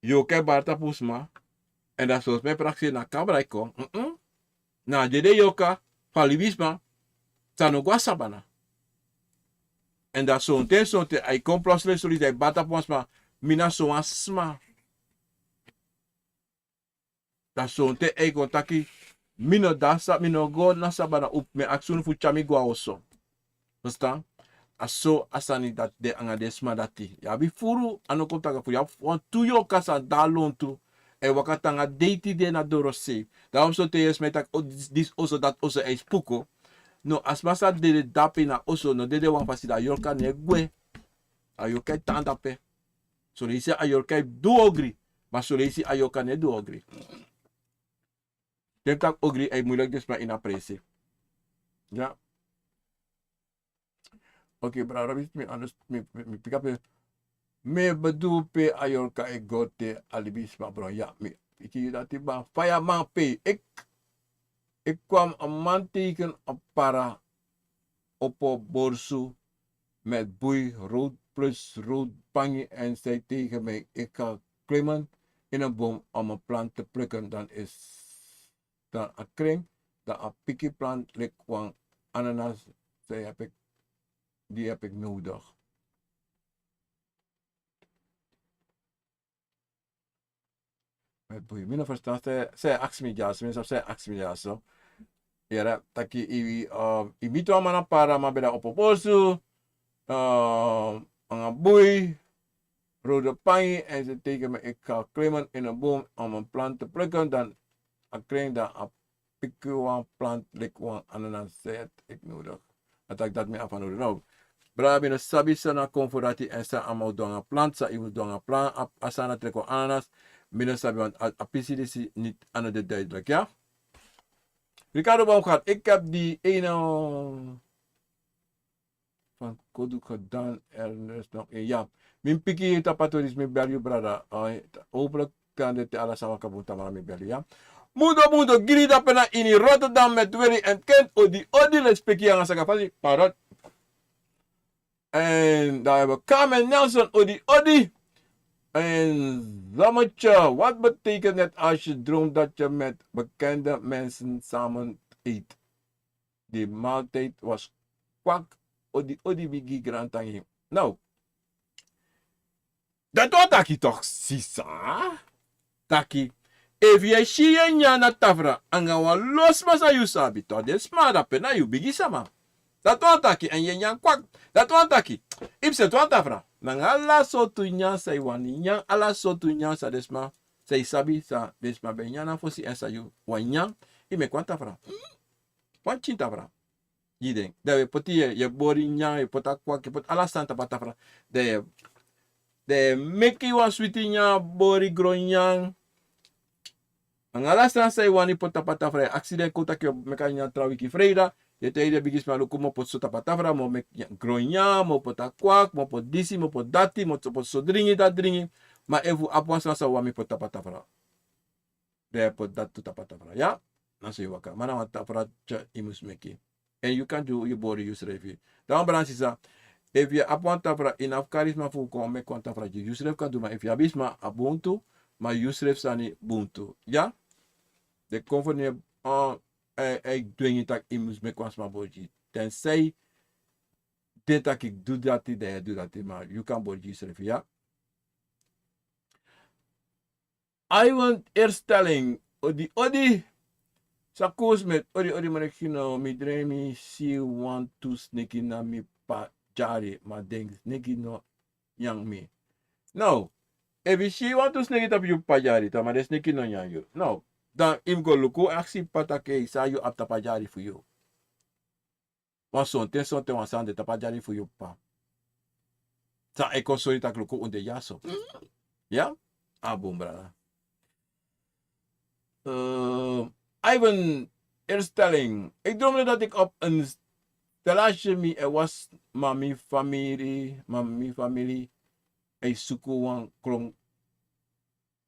S2: yoke barta pusma en da sos me praxi na kabraiko na jede yoka falibisma sa no gwa sabana en dat sonten ai complos soli dai bata ponsma mina so asma da sonten ai kontaki mino dasa mino go na sabana up me aksun fu chami gwa oso verstaan aso asani dat de anga desma dati ya bi furu ano kontaka fu ya wan tuyo kasa dalontu e wakatanga deiti de na dorose daarom so te es metak dis oso dat oso ai spuko no asmasa de dape na oso no dede wan fasi da yorka ne gwe a yorka tanda pe so le isi a yorka du ogri maar so le isi a yorka ne du ogri denk tak ogri ay moeilijk dus maar in apresi ja oké bra rabis me anders me pick up me bedoel pe a yorka e gote alibisma bro ja me iki dati ba faya man pe ik kwam een man tegen op para op borsu met boei rood plus rood pange en zei tegen mij ik ga klimmen in een boom om een plant te plukken dan is dan een kring dan een pikkie plant ligt van ananas die heb ik nodig. Met boei min verstaan zij axmidias minstens zij axmidias zo era taki I mito mana para mabeda opoposu ang boei rode pangi en ze tegen me ik ga klimmen in een boom om een plant te plukken dan ik kring dan een pikkie plant lik wan ananas zet ik nodig dat ik dat me af nodig nou brabi no sabi sana konforati en sa amau donga plant sa ibu donga plant asana trek wan ananas mina sabi want apisidisi niet aan de duidelijk ja Ricardo Baumgart, ik heb die ene van Kodu gedaan. Er is nog een. Ja, mijn piki tapatoris, mijn bel je brada. Hopelijk kan dit alles samen kaputa maar mijn bel ja. Mundo giri da pena in Rotterdam met Willy en Kent odi le speki aan sa kapasi parot. En daar hebben we Carmen Nelson odi. En Zamatja, wat betekent het als je droomt dat je met bekende mensen samen eet? Die maaltijd was kwak odi bigi grantangi. Nou, dat wat taki toch sisa? Taki. If je shie na tafra, anga wa los masa you sabi to des mada pena you bigi sama. Dat wat taki en je nyan kwak. Dat wat taki. Ipse to tafra. Nang ala so tu nyan say wani nyan ala so tu nyan sa desma. Say sabi sa desma be nyana fosi en sa you wanyan. Ime kwanta fra. Wan chinta fra. Yiden. Dawe poti ye bori nyan ye pota kwak ye pot ala santa patafra. De meki wan sweeti nyan bori gro nyan. Ang alas na say wani po tapatafra accident ko takyo meka nya trawiki freida ye teide bigis maluku mo pot so tapatafra mo mek gronya mo pot akwak mo pot disi mo pot dati mo pot so dringi da dringi ma evu apwas na sa wami pot tapatafra de pot dat tapatafra ya na so waka mana wat tapra cha imus meki and you can do your body use refi dan bransi sa if you apwan tapra enough charisma fu ko me kontafra use ref kan do ma if you abisma abuntu ma use ref sani buntu ya de conforme ik doe niet dat ik moest me kwam maar boji. Tenzij dit dat ik doe dat die doe dat maar you kan boji schrijven ja. I want eerstelling odi sakos met odi maar ik nou mi dremi si want to sneaky na mi pa jari maar denk sneaky no yang me. No, if she want to sneaky up you pa jari ta maar sneaky no yang you. No. Dan im go luku aksi patake sa you ap tapajari for you. Wan sonte wan sande tapajari for you pa. Sa eko sori tak luku unde yaso. Ja? Abom brada. Ivan eerstelling. Ik droomde dat ik op een stellage mi was mami familie e suku wan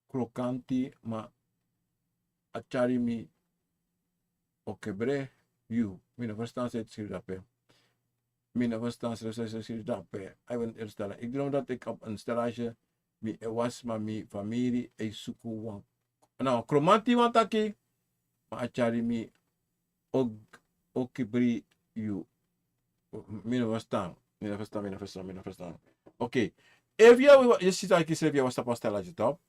S2: krokanti ma achari mi okebre you. Mina verstaan ze het schrift dape. Mina verstaan ze het schrift dape. I wil eerstellen. Ik droom dat ik op een stellage mi was maar mi familie e suku wan. Nou, kromanti wan taki. Ma achari mi okebre you. Mina verstaan. Oké. If je ziet dat ik schrijf, je was op een stellage top.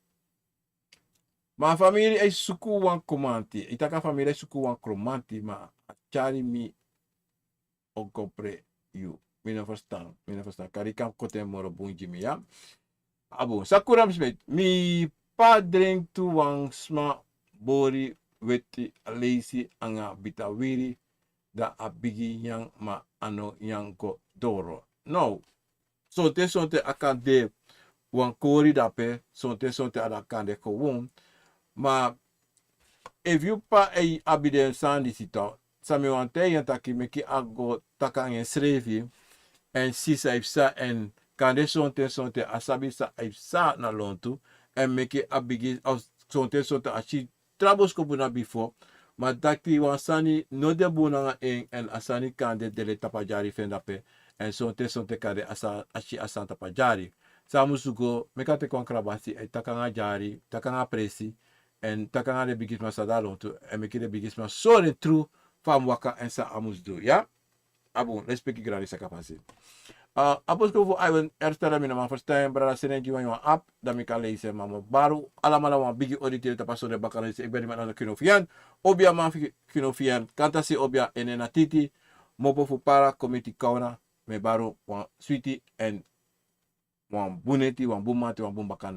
S2: Ma familie is suku wan komanti. Itaka familie is suku wan kromanti. Ma achari mi okopre you. Mina verstaan. Karikam kote moro bunji mi ya. Abo. Sakuram smit. Mi pa drink tu wan sma bori weti lazy anga bitawiri. Da abigi yang ma ano yang ko doro. No. Sonte akan de wan kori dape. Sonte akan de ko won. Maar if you pa e abide sandi sito, sami wante yan taki meki ago taka ngen srevi en sisa ifsa en kande sonte asabi sa ifsa na lontu en meki abigi sonte ashi trabos ko buna before ma daki wansani no de buna en asani kande dele tapajari fendape en sonte kade ashi asan tapajari samusugo mekate konkrabasi e takanga jari takanga presi en takanga de bigisma sadalo to en meki de bigisma sore true fam waka en sa amus do ja abo respecti gradi sa kapasi apos ko vo Ivan erstara mina ma verstaan brada senenji wan wan app da mi kan lezen mama baru alamala wan bigi auditeur ta paso de bakalese ik ben die man kinofian obia ma kinofian kantasi obia enena titi mopo fu para committee kauna me baru wan sweetie en wan buneti wan bumati wan bumbakan